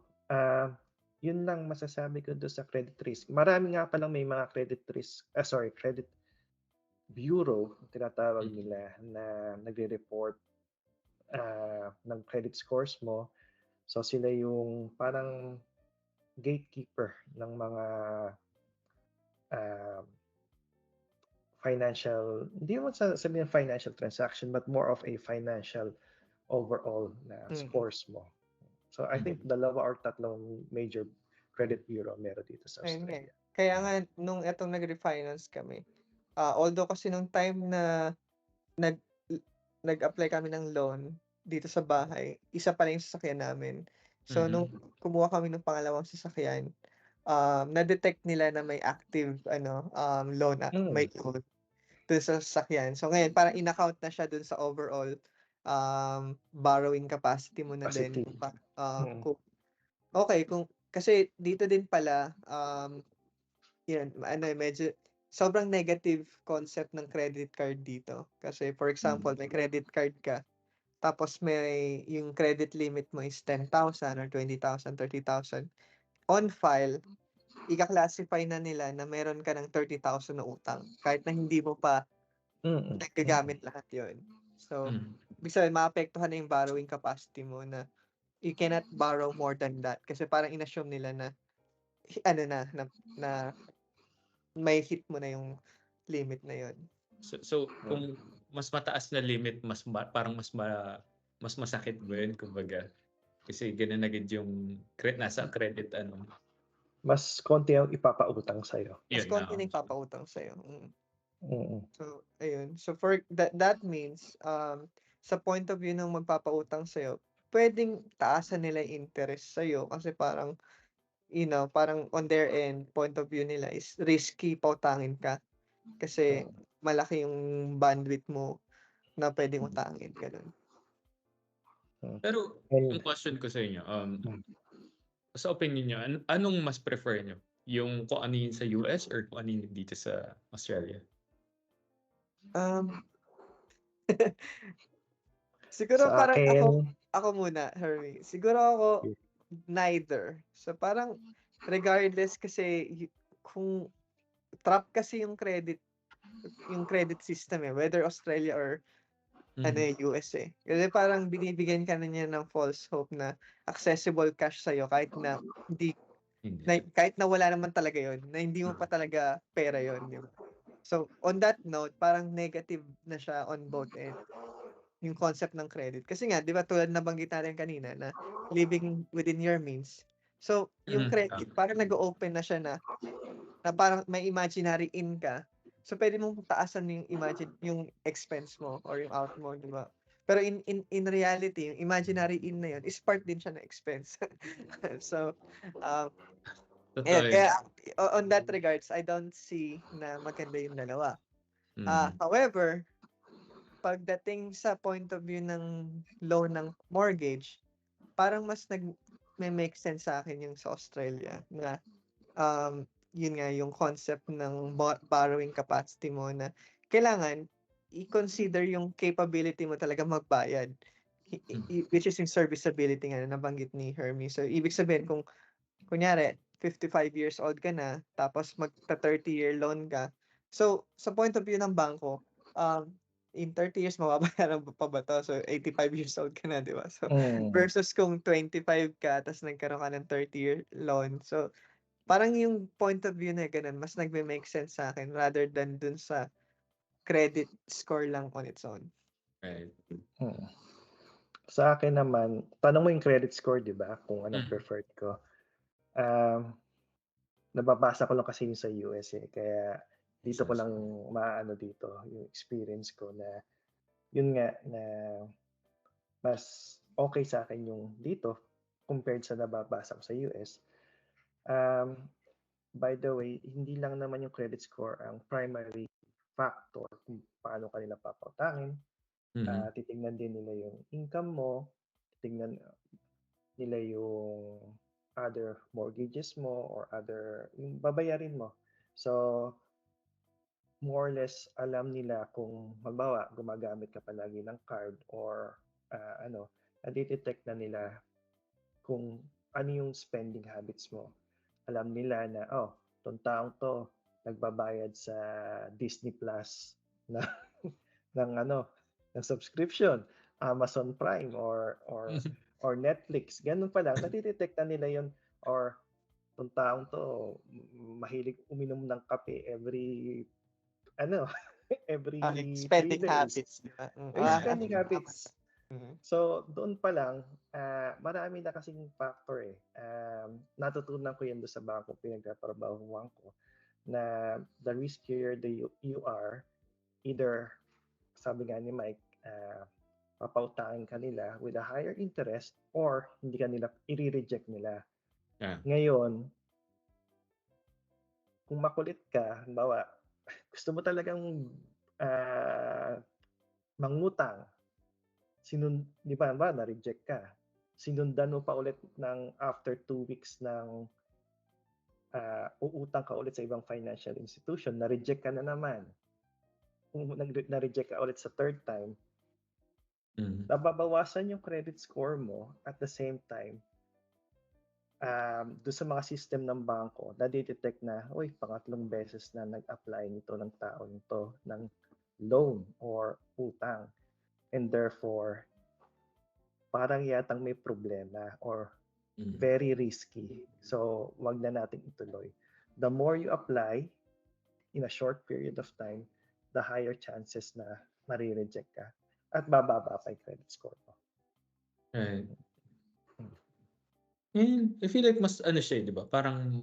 yun lang masasabi ko doon sa credit risk. Marami nga palang may mga credit risk, credit bureau, tinatawag nila, na nagre-report ng credit scores mo. So, sila yung parang gatekeeper ng mga financial, hindi mo sabihin financial transaction, but more of a financial overall na scores mo. So I think dalawa or tatlong major credit bureau meron dito sa Ayun nga. Australia. Kaya nga nung etong nag-refinance kami, although kasi nung time na nag nag-apply kami ng loan dito sa bahay, isa pa lang yung sasakyan namin. So nung kumuha kami ng pangalawang sasakyan, na-detect nila na may active loan may loan dun sa sasakyan. So ngayon parang in-account na siya dun sa overall borrowing capacity mo na din. Capacity. Okay, kasi dito din pala yun medyo sobrang negative concept ng credit card dito. Kasi for example, may credit card ka, tapos may yung credit limit mo is 10,000 or 20,000, 30,000. On file, ika-classify na nila na meron ka ng 30,000 na utang kahit na hindi mo pa nagagamit lahat yun. So, ibig sabihin, maapektuhan na yung borrowing capacity mo na you cannot borrow more than that kasi parang in-assume nila na na may hit mo na yung limit na yun. So kung mas mataas na limit, parang mas mas masakit ba yun, kumbaga? Kasi ganun agad yung nasa credit, Mas konti ang ipapautang sa'yo. Mas yun konti na. na yung papautang sa'yo. Mm. So, ayun. So, for that means, sa point of view ng magpapautang sa'yo, pwedeng taasan nila yung interest sa'yo kasi parang, parang on their end, point of view nila is risky pautangin ka kasi malaki yung bandwidth mo na pwedeng utangin, ganun. Pero yung And question ko sa inyo, sa opinion nyo, anong mas prefer nyo? Yung kung ano yun sa US or kung ano yun dito sa Australia? Um, Siguro sa parang ako akin, ako muna, Hermie. Siguro ako neither. So parang regardless kasi kung trap kasi yung credit system whether Australia or US Kasi parang binibigyan ka na niya ng false hope na accessible cash sa'yo kahit na hindi kahit na wala naman talaga yon na hindi mo pa talaga pera yon, di ba? So on that note, parang negative na siya on both ends yung concept ng credit. Kasi nga, di ba tulad na banggit natin kanina na living within your means. So, yung credit, parang nag-open na siya na parang may imaginary in ka. So, pwede mong taasan yung expense mo or yung out mo, di ba? Pero in reality, yung imaginary in na yun is part din siya ng expense. So, Totoo yun. kaya on that regards, I don't see na maganda yung dalawa. However, pagdating sa point of view ng loan ng mortgage, parang mas may make sense sa akin yung sa Australia na yun nga yung concept ng borrowing capacity mo na kailangan i-consider yung capability mo talaga magbayad, which is yung serviceability nga na nabanggit ni Hermie. So ibig sabihin kung kunyari 55 years old ka na tapos magta 30-year loan ka. So sa point of view ng bangko, in 30 years mababayaran mo pa ba to? So 85 years old ka na, di ba? So versus kung 25 ka tapos nagkaroon ka ng 30-year loan. So parang yung point of view na ganun, mas nagme-make sense sa akin rather than dun sa credit score lang on its own. Right. Sa akin naman, tanong mo yung credit score, di ba? Kung anong preferred ko. Nababasa ko lang kasi yung sa US kaya dito ko lang maano dito yung experience ko na yun nga na mas okay sa akin yung dito compared sa nababasa ko sa US. By the way, hindi lang naman yung credit score ang primary factor kung paano kanila papautangin. Titingnan din nila yung income mo, titingnan nila yung other mortgages mo or other yung babayarin mo. So, more or less alam nila kung halimbawa gumagamit ka palagi ng card or na-detect na nila kung ano yung spending habits mo. Alam nila na, itong taong to nagbabayad sa Disney Plus na ng subscription, Amazon Prime or Netflix. Ganun pa lang, na-detect na nila yon or itong taong to mahilig uminom ng kape every every 3 Spending days. habits, di ba? Spending habits. So, doon pa lang, marami na kasing factor natutunan ko yan doon sa bangko pinagtatrabahuan ko na the riskier you are, either, sabi nga ni Mike, papautangin ka nila with a higher interest or hindi ka nila, i-reject nila. Ngayon, kung makulit ka, halimbawa, gusto mo talagang mangutang, di ba, na-reject ka. Sinundan mo pa ulit ng after 2 weeks ng uutang ka ulit sa ibang financial institution, na-reject ka na naman. Kung na-reject ka ulit sa third time, nababawasan yung credit score mo at the same time, doon sa mga system ng bangko, na-detect na, pangatlong beses na nag-apply nito ng tao nito ng loan or utang. And therefore, parang yatang may problema or very risky. So, wag na natin ituloy. The more you apply in a short period of time, the higher chances na marireject ka at bababa pa yung credit score mo. Right. I feel like mas ano siya, 'di ba? Parang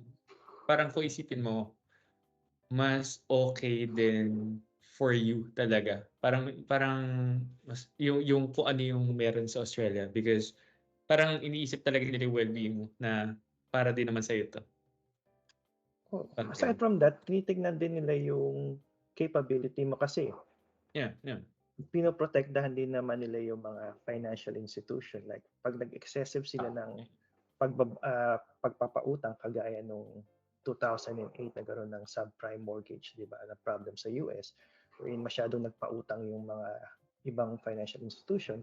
kung isipin mo, mas okay din for you talaga. Parang mas yung kung ano yung meron sa Australia because parang iniisip talaga nila yung well-being mo na para din naman sa'yo 'to, Oh, parang aside gano'n. from that, tinitignan din nila yung capability mo kasi Yeah. pinoprotektahan din naman nila yung mga financial institution. Like, pag nag-excessive sila ng pagpapautang kagaya nung 2008 nagkaroon ng subprime mortgage, di ba, na problem sa US, wherein masyadong nagpautang yung mga ibang financial institution,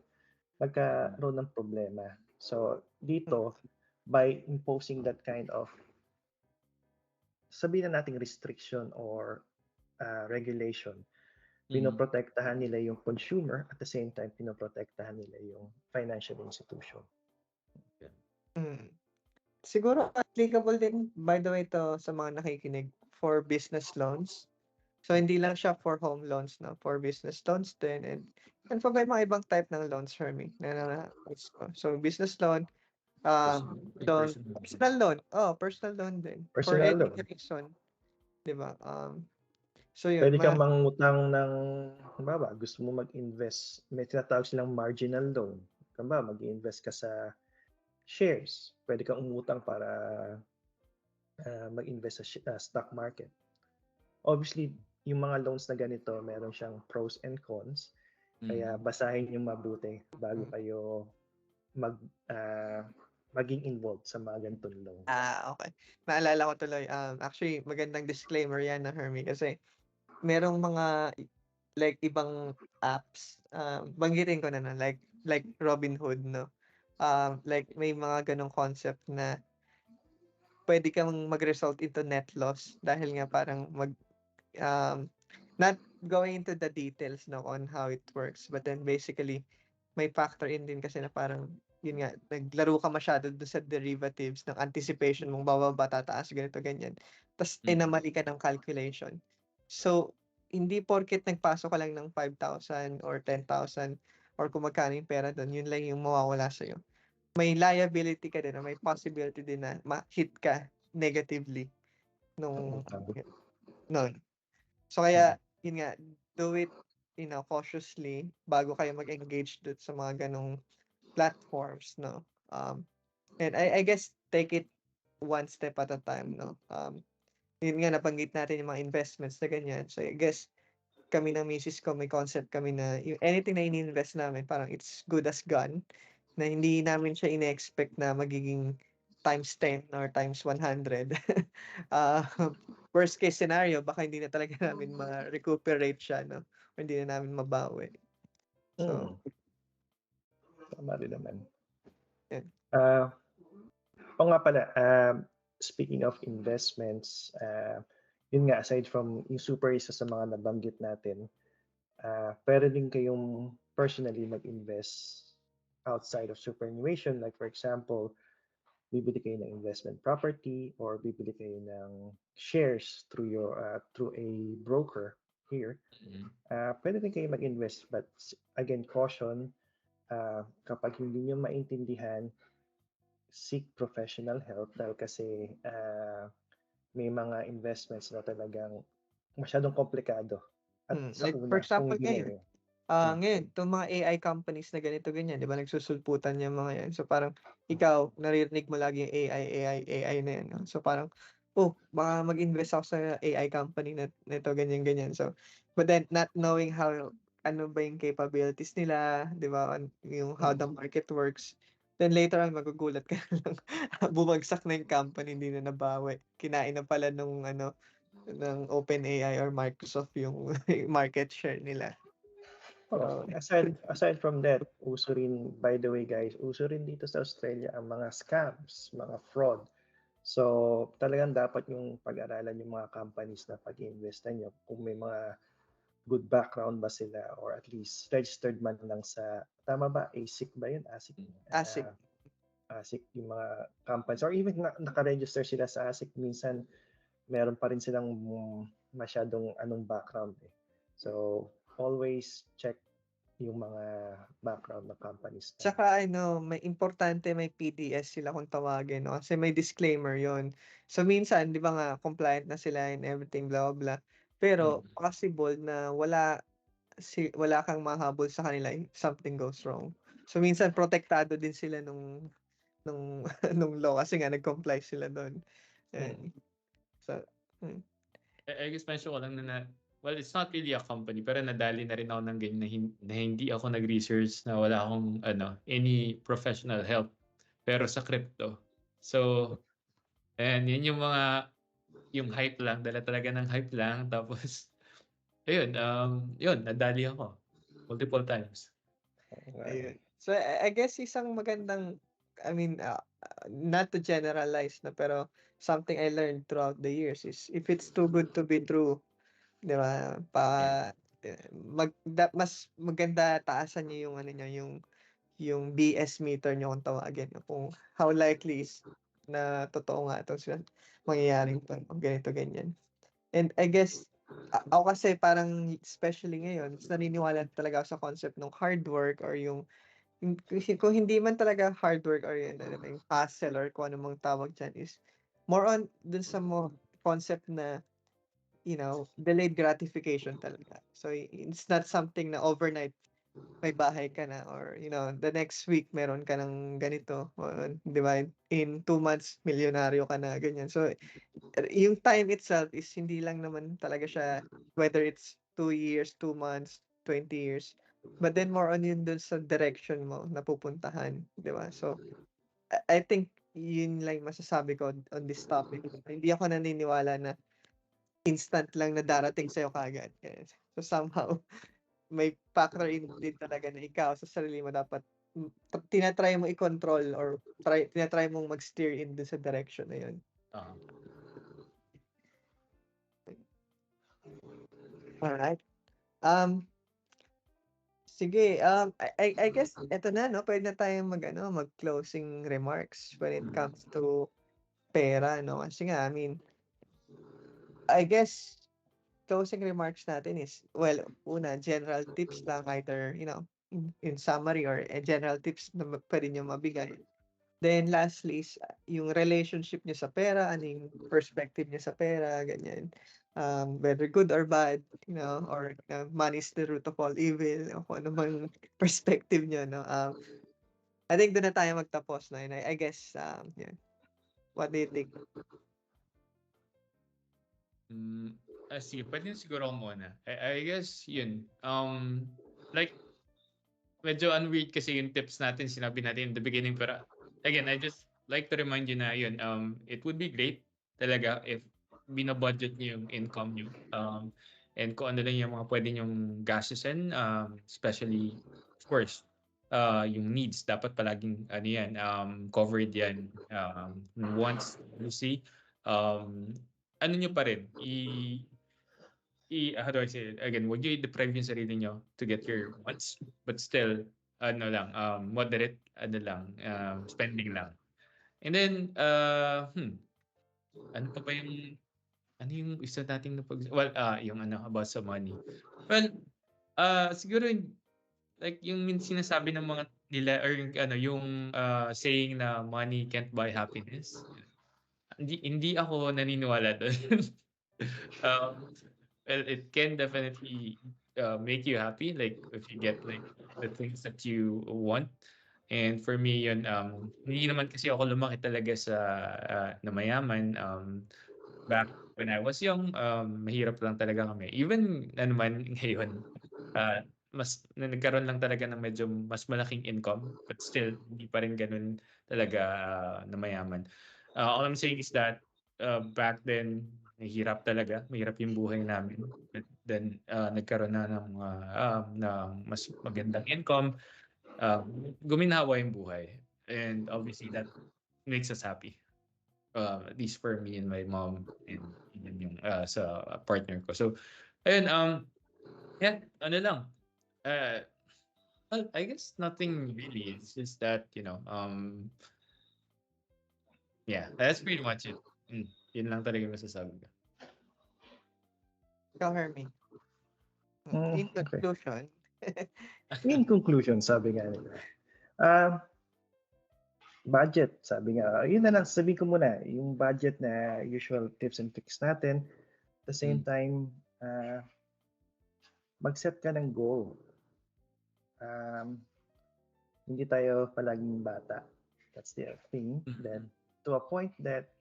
nagkaroon ng problema. So, dito, by imposing that kind of, sabihin na nating restriction or regulation, pinoprotektahan nila yung consumer at the same time pinoprotektahan nila yung financial institution. Mm. Siguro applicable din, by the way, 'to sa mga nakikinig, for business loans. So, hindi lang siya for home loans, 'no, for business loans din, and for may mga ibang type ng loans, Hermy, na na-gets ko. So, business loan, loan, personal loan, personal loan din, for Personal any loan. reason, 'di ba? So yun, Pwede kang mangutang ng, halimbawa, gusto mo mag-invest, may tinatawag silang marginal loan. Halimbawa, mag-invest ka sa shares. Pwede kang umutang para mag-invest sa stock market. Obviously, yung mga loans na ganito, meron siyang pros and cons. Kaya basahin yung mabuti bago kayo maging involved sa mga ganitong loan. Okay. Naalala ko tuloy, actually, magandang disclaimer yan na Hermy, kasi merong mga like ibang apps, banggitin ko na like Robinhood, no? Like may mga ganong concept na pwede kang mag-result into net loss dahil nga parang not going into the details, no, on how it works, but then basically may factor in din kasi na parang yun nga, naglaro ka masyado doon sa derivatives ng anticipation mong bababa, tataas, ganito, ganyan. Tapos namali ka ng calculation. So, hindi porket nagpasok ka lang ng 5,000 or 10,000 or kung magkano yung pera doon, yun lang yung mawawala sa'yo. May liability ka din, may possibility din na ma-hit ka negatively nung noon. So kaya, yun nga, do it, cautiously bago kayo mag-engage doon sa mga ganong platforms, no? And I guess take it one step at a time, no? Yun nga, nabanggit natin yung mga investments na ganyan. So I guess kami ng misis ko, may concept kami na yung anything na ini-invest namin, parang it's good as gone, na hindi namin siya ine-expect na magiging times 10 or times 100. uh, Worst case scenario, baka hindi na talaga namin ma-recuperate siya, no? O hindi na namin mabawi. So, tama rin naman. yan. O nga pala, speaking of investments, yun nga, aside from yung super isa sa mga nabanggit natin, pwede din kayong personally mag-invest outside of superannuation. Like for example, bibili kayo ng investment property or bibili kayo ng shares through a broker here. Pwede din kayo mag-invest, but again, caution, kapag hindi nyo maintindihan, seek professional help dahil kasi may mga investments na talagang masyadong komplikado. At sa Like, for una, example, kung hindi mo ngayon, itong mga AI companies na ganito, ganyan, di ba, nagsusulputan yung mga yan. So, parang, ikaw, naririnig mo lagi yung AI na yan. No? So, parang, baka mag-invest ako sa AI company na ito, ganyan, ganyan. So, but then, not knowing ano ba yung capabilities nila, di ba, yung how the market works, then later on, magugulat ka lang, bumagsak na yung company, hindi na nabawi. Kinain na pala nung, ng OpenAI or Microsoft yung market share nila. aside from that, uso rin, by the way guys, uso rin dito sa Australia ang mga scams, mga fraud. So, talagang dapat yung pag-aralan yung mga companies na pag-iinvestan nyo kung may mga good background ba sila or at least registered man lang sa, tama ba? ASIC ba yun? ASIC? ASIC. ASIC yung mga companies or even naka-register sila sa ASIC, minsan meron pa rin silang masyadong background eh. So, always check yung mga background ng companies na Tsaka may importante may PDS sila kung tawagin, 'no, kasi may disclaimer yon. So, minsan 'di ba nga compliant na sila and everything blah, blah, blah, pero Mm. possible na wala kang mahabol sa kanila if something goes wrong. So, minsan protektado din sila nung nung law kasi nga nag-comply sila dun, Mm. ayan. So, hmm, I guess mention ko lang well, it's not really a company, pero nadali na rin ako ng ganyan na hindi ako nag-research, na wala akong any professional help, pero sa crypto. So, ayan, yun yung hype lang, dala talaga ng hype lang. Tapos, ayun, yun, nadali ako multiple times. ayun. So, I guess isang magandang I mean, not to generalize na, pero something I learned throughout the years is if it's too good to be true, 'di ba, Yeah. mas maganda taasan niyo yung yung BS meter niyo kung tawagin, kung how likely is na totoo nga 'tong mangyayaring 'to, ganito, ganyan. And I guess, ako kasi parang especially ngayon, mas naniniwala talaga ako sa concept ng hard work or kung hindi man talaga hard work or yung hustle or kung ano mang tawag diyan, is more on dun sa concept na, delayed gratification talaga. So, it's not something na overnight may bahay ka na, or the next week meron ka ng ganito, o 'di ba, in 2 months milyonaryo ka na, ganyan. So, yung time itself is hindi lang naman talaga siya whether it's 2 years, 2 months, 20 years, but then more on yun dun sa direction mo na pupuntahan, 'di ba? So, I think yun lang yung masasabi ko on this topic. Hindi ako naniniwala na instant lang na darating sa'yo kaagad. Yes. So, somehow may factor in din talaga na ikaw sa sarili mo dapat tina-try mo i-control or tina-try mong mag-steer in dun sa direction na yun. Uh, Alright. Sige, I guess eto na 'no, puwede na tayong mag-closing remarks when it comes to pera 'no. Kasi nga, I mean, I guess closing remarks natin is, well, una, general tips lang, either, in summary, or general tips na puwede niyong mabigay. Then lastly is, yung relationship niyo sa pera, ano yung perspective niyo sa pera, ganyan. Whether good or bad, or money is the root of all evil, o kung ano mang perspective niyo, 'no. I think dun na tayo magtapos, 'no, and I guess, yun. What do you think? Sige, pwede siguro ako muna. I guess yun. Like, medyo unweird kasi yung tips natin, sinabi natin in the beginning, pero again, I just like to remind you na yun, it would be great talaga if binabudget niyo yung income niyo. And kung ano lang yung mga pwede niyong gastusin, especially, of course, yung needs, dapat palaging yan, covered yan. Once you see, ano nyo pa rin, how do I say it? Again, would you deprive yung sarili nyo to get your wants, but still, moderate, spending lang. And then, ano pa ba yung isa nating yung about sa money. Well, siguro, like yung sinasabi ng mga nila, or yung saying na money can't buy happiness. Hindi ako naniniwala doon. Well, it can definitely make you happy, like if you get like the things that you want. And for me yun, hindi naman kasi ako lumaki talaga sa na mayaman. Back when I was young, mahirap lang talaga kami. Even naman ngayon, nagkaroon lang talaga ng medyo mas malaking income, but still hindi pa rin ganun talaga na mayaman. All I'm saying is that back then, mahirap yung buhay namin. But then nagkaroon na ng mas magandang income, guminhawa yung buhay. And obviously that makes us happy. At least for me and my mom, and yung sa partner ko. So, ayun, yeah, ano lang. Well, I guess nothing really. It's just that, yeah, that's pretty much it. Yun lang talaga yung masasabi ko. Ikaw, Hermie. In Okay. conclusion, In conclusion, sabi nga nila, um, budget, sabi nga, yun na lang, sabihin ko muna, yung budget na usual tips and tricks natin. At the same Mm. time, mag-set ka ng goal. Hindi tayo palaging bata. That's the thing. Then, to a point that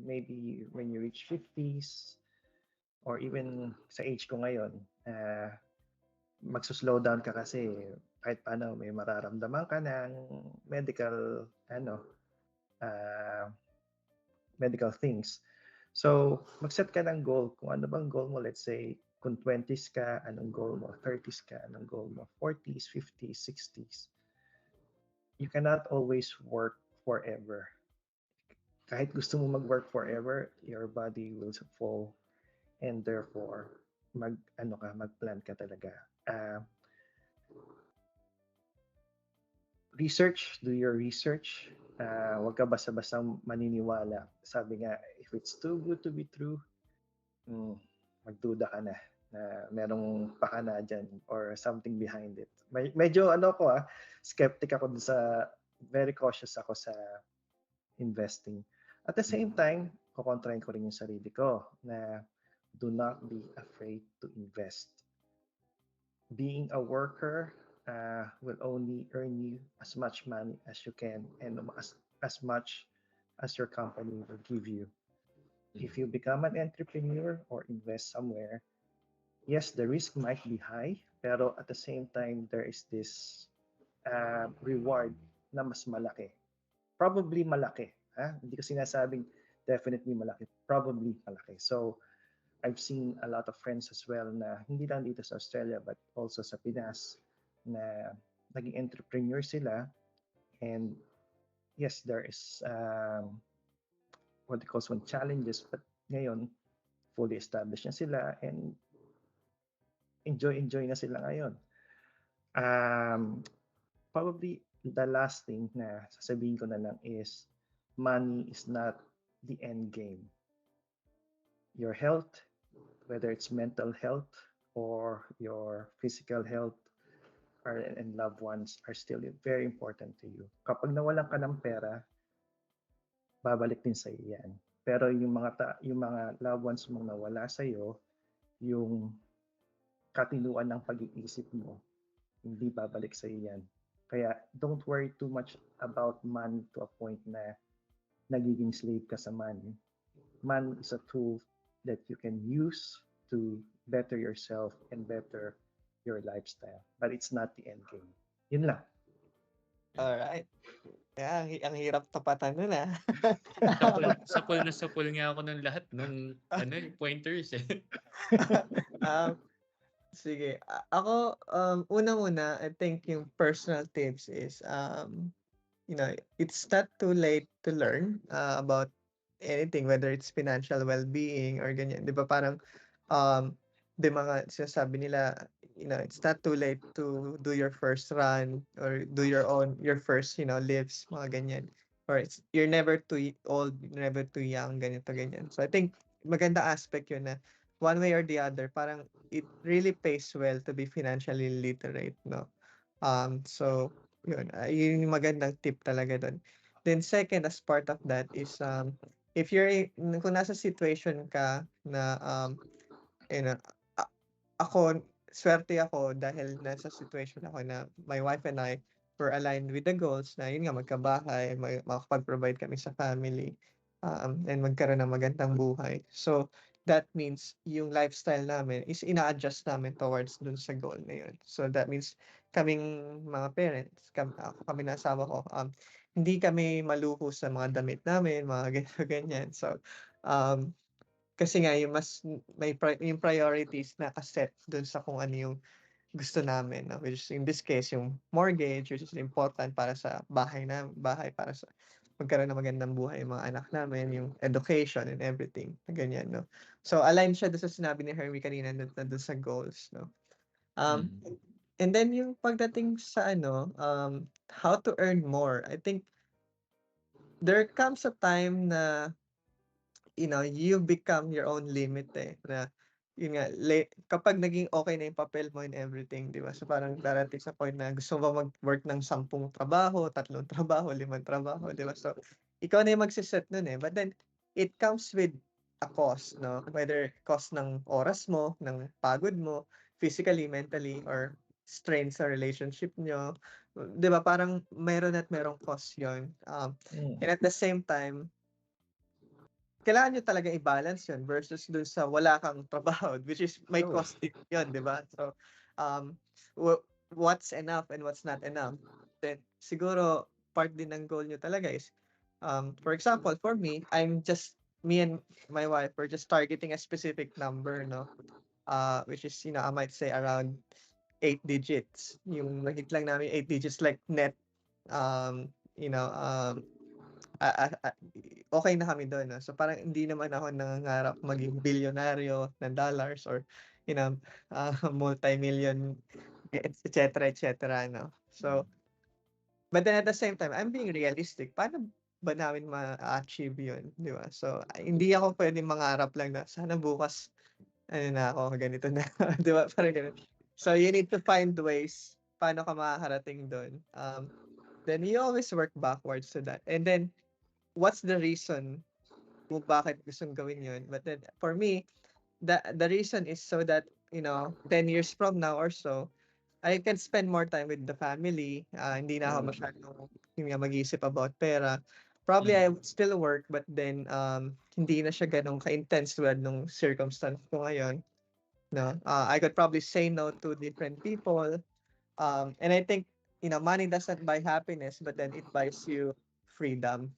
maybe when you reach 50s, or even sa age ko ngayon, magsuslow down ka kasi kahit paano may mararamdaman ka ng medical medical things. So, mag-set ka ng goal. Kung ano bang goal mo, let's say, kung 20s ka, anong goal mo? 30s ka, anong goal mo? 40s, 50s, 60s. You cannot always work forever. Kahit gusto mo mag-work forever, your body will fall, and therefore magplan ka talaga. Do your research. Huwag ka basta-basta maniniwala. Sabi nga, if it's too good to be true, magduda ka na merong pakana dyan or something behind it. Medyo skeptic ako very cautious ako sa investing. At the same time, kukontrahin ko rin yung sarili ko na do not be afraid to invest. Being a worker will only earn you as much money as you can and as much as your company will give you. If you become an entrepreneur or invest somewhere, yes, the risk might be high, pero at the same time, there is this reward na mas malaki. Probably malaki. Hindi ko sinasabing definitely malaki. Probably malaki. So, I've seen a lot of friends as well na hindi lang dito sa Australia but also sa Pinas na naging entrepreneur sila, and yes, there is what they call some challenges, but ngayon fully established na sila and enjoy na sila ngayon. Probably the last thing na sasabihin ko na lang is money is not the end game. Your health, whether it's mental health or your physical health and loved ones are still very important to you. Kapag nawalan ka ng pera, babalik din sa iyo yan. Pero yung mga loved ones mong nawala sa iyo, yung katinuan ng pag-iisip mo, hindi babalik sa iyo yan. Kaya don't worry too much about money to a point na nagiging slave ka sa money. Money is a tool that you can use to better yourself and better your lifestyle. But it's not the end game. Yun lang. Alright. Yeah, ang hirap tapatan nun Sapul nga ako ng lahat ng pointers eh. Sige. Ako, una-una, I think yung personal tips is, it's not too late to learn about anything, whether it's financial well-being or ganyan. Di ba parang, di mga sinasabi nila, it's not too late to do your first run or do your first, lifts, mga ganyan. Or you're never too old, never too young, ganito, ganyan. So I think maganda aspect yun na one way or the other, parang it really pays well to be financially literate, no? So, yun. Yun yung magandang tip talaga doon. Then second, as part of that is, if kung nasa situation ka na, ako, swerte ako dahil nasa situation ako na my wife and I were aligned with the goals na yun nga, magkabahay, makapag-provide kami sa family, and magkaroon ng magandang buhay. So, that means yung lifestyle namin is ina-adjust namin towards dun sa goal na yun. So, that means kaming mga parents, kami na asawa ko, hindi kami maluho sa mga damit namin, mga ganyan. So, kasi nga yung yung priorities na set dun sa kung ano yung gusto namin, no? Which is in this case yung mortgage, which is important para sa bahay para sa magkaroon ng magandang buhay yung mga anak namin, yung education and everything, ganyan, no? So aligned siya doon sa sinabi ni Hermie kanina na doon sa goals, no? And then yung pagdating sa how to earn more, I think there comes a time na you become your own limit na yun nga, kapag naging okay na yung papel mo and everything, di ba? So parang darating sa point na gusto mo ba mag-work ng 10 trabaho, 3 trabaho, 5 trabaho, di ba? So ikaw na yung magsiset nun eh. But then, it comes with a cost, no? Whether cost ng oras mo, ng pagod mo, physically, mentally, or strain sa relationship nyo. Di ba? Parang meron at merong cost yun. And at the same time, kailangan nyo talaga i-balance yun versus dun sa wala kang trabaho, which is may Oh. cost din yun, di ba? So, what's enough and what's not enough? Then, siguro, part din ng goal nyo talaga is, for example, for me, me and my wife, we're just targeting a specific number, no? Which is, I might say around 8 digits. Yung nahit lang namin 8 digits like net, you know, okay na kami doon. No? So parang hindi naman ako nangangarap maging bilyonaryo ng dollars or multi-million, etc. etc. No? So, but then at the same time, I'm being realistic. Paano ba namin ma-achieve yun? Di ba? So, hindi ako pwedeng mangarap lang na sana bukas na ako, ganito na. Di ba? Parang ganun. So, you need to find ways paano ka makakarating doon. Then you always work backwards to that. And then, what's the reason kung bakit gustong gawin yun? But then, for me, the reason is so that, 10 years from now or so, I can spend more time with the family. Hindi na ako masyadong mag-iisip about pera. Probably I would still work, but then hindi na siya ganun ka-intense tulad nung circumstance ko ngayon. No? I could probably say no to different people. And I think, money doesn't buy happiness, but then it buys you freedom.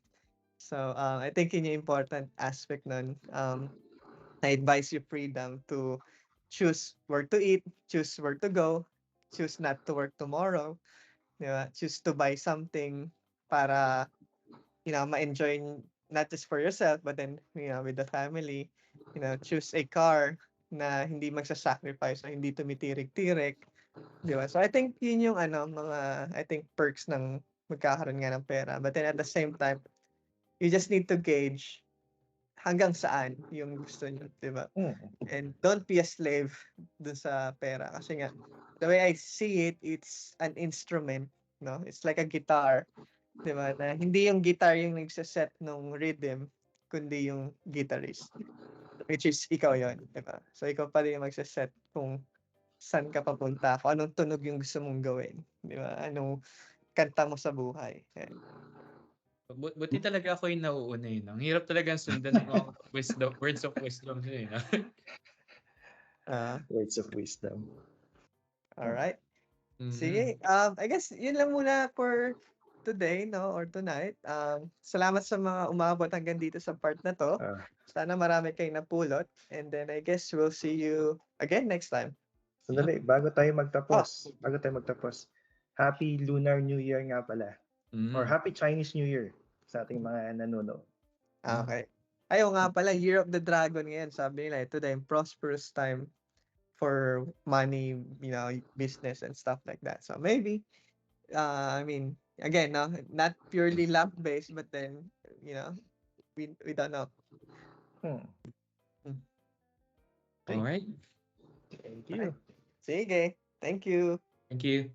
So, I think yun yung important aspect nun. Na it buys you freedom to choose where to eat, choose where to go, choose not to work tomorrow, di ba? Choose to buy something para, ma-enjoy not just for yourself, but then, with the family. Choose a car na hindi magsasacrifice o hindi tumitirik-tirik. Di ba? So, I think yun yung, I think perks ng magkakaroon nga ng pera. But then at the same time, you just need to gauge hanggang saan yung gusto niyo, di ba? And don't be a slave dun sa pera. Kasi nga, the way I see it, it's an instrument, no? It's like a guitar, di ba? Na hindi yung guitar yung nagsaset ng rhythm, kundi yung guitarist. Which is ikaw yon, di ba? So, ikaw pa rin yung magsaset kung saan ka papunta, kung anong tunog yung gusto mong gawin, di ba? Anong kanta mo sa buhay. Yan. Buti talaga ako yung nauuna eh. No? Ang hirap talagang sundan ng mga words of wisdom yun eh. No? Words of wisdom. Alright. Mhm. Sige, I guess yun lang muna for today, no, or tonight. Salamat sa mga umabot hanggang dito sa part na to. Sana marami kayong napulot. And then I guess we'll see you again next time. Sandali, bago tayo magtapos, Happy Lunar New Year nga pala. Or Happy Chinese New Year sa ating mga nanonood. Okay. Ayaw nga pala, Year of the Dragon ngayon. Sabi nila, ito na yung prosperous time for money, business and stuff like that. So maybe, I mean, again, no, not purely luck-based, but then, we don't know. Alright. Thank you. Sige. Thank you. Thank you.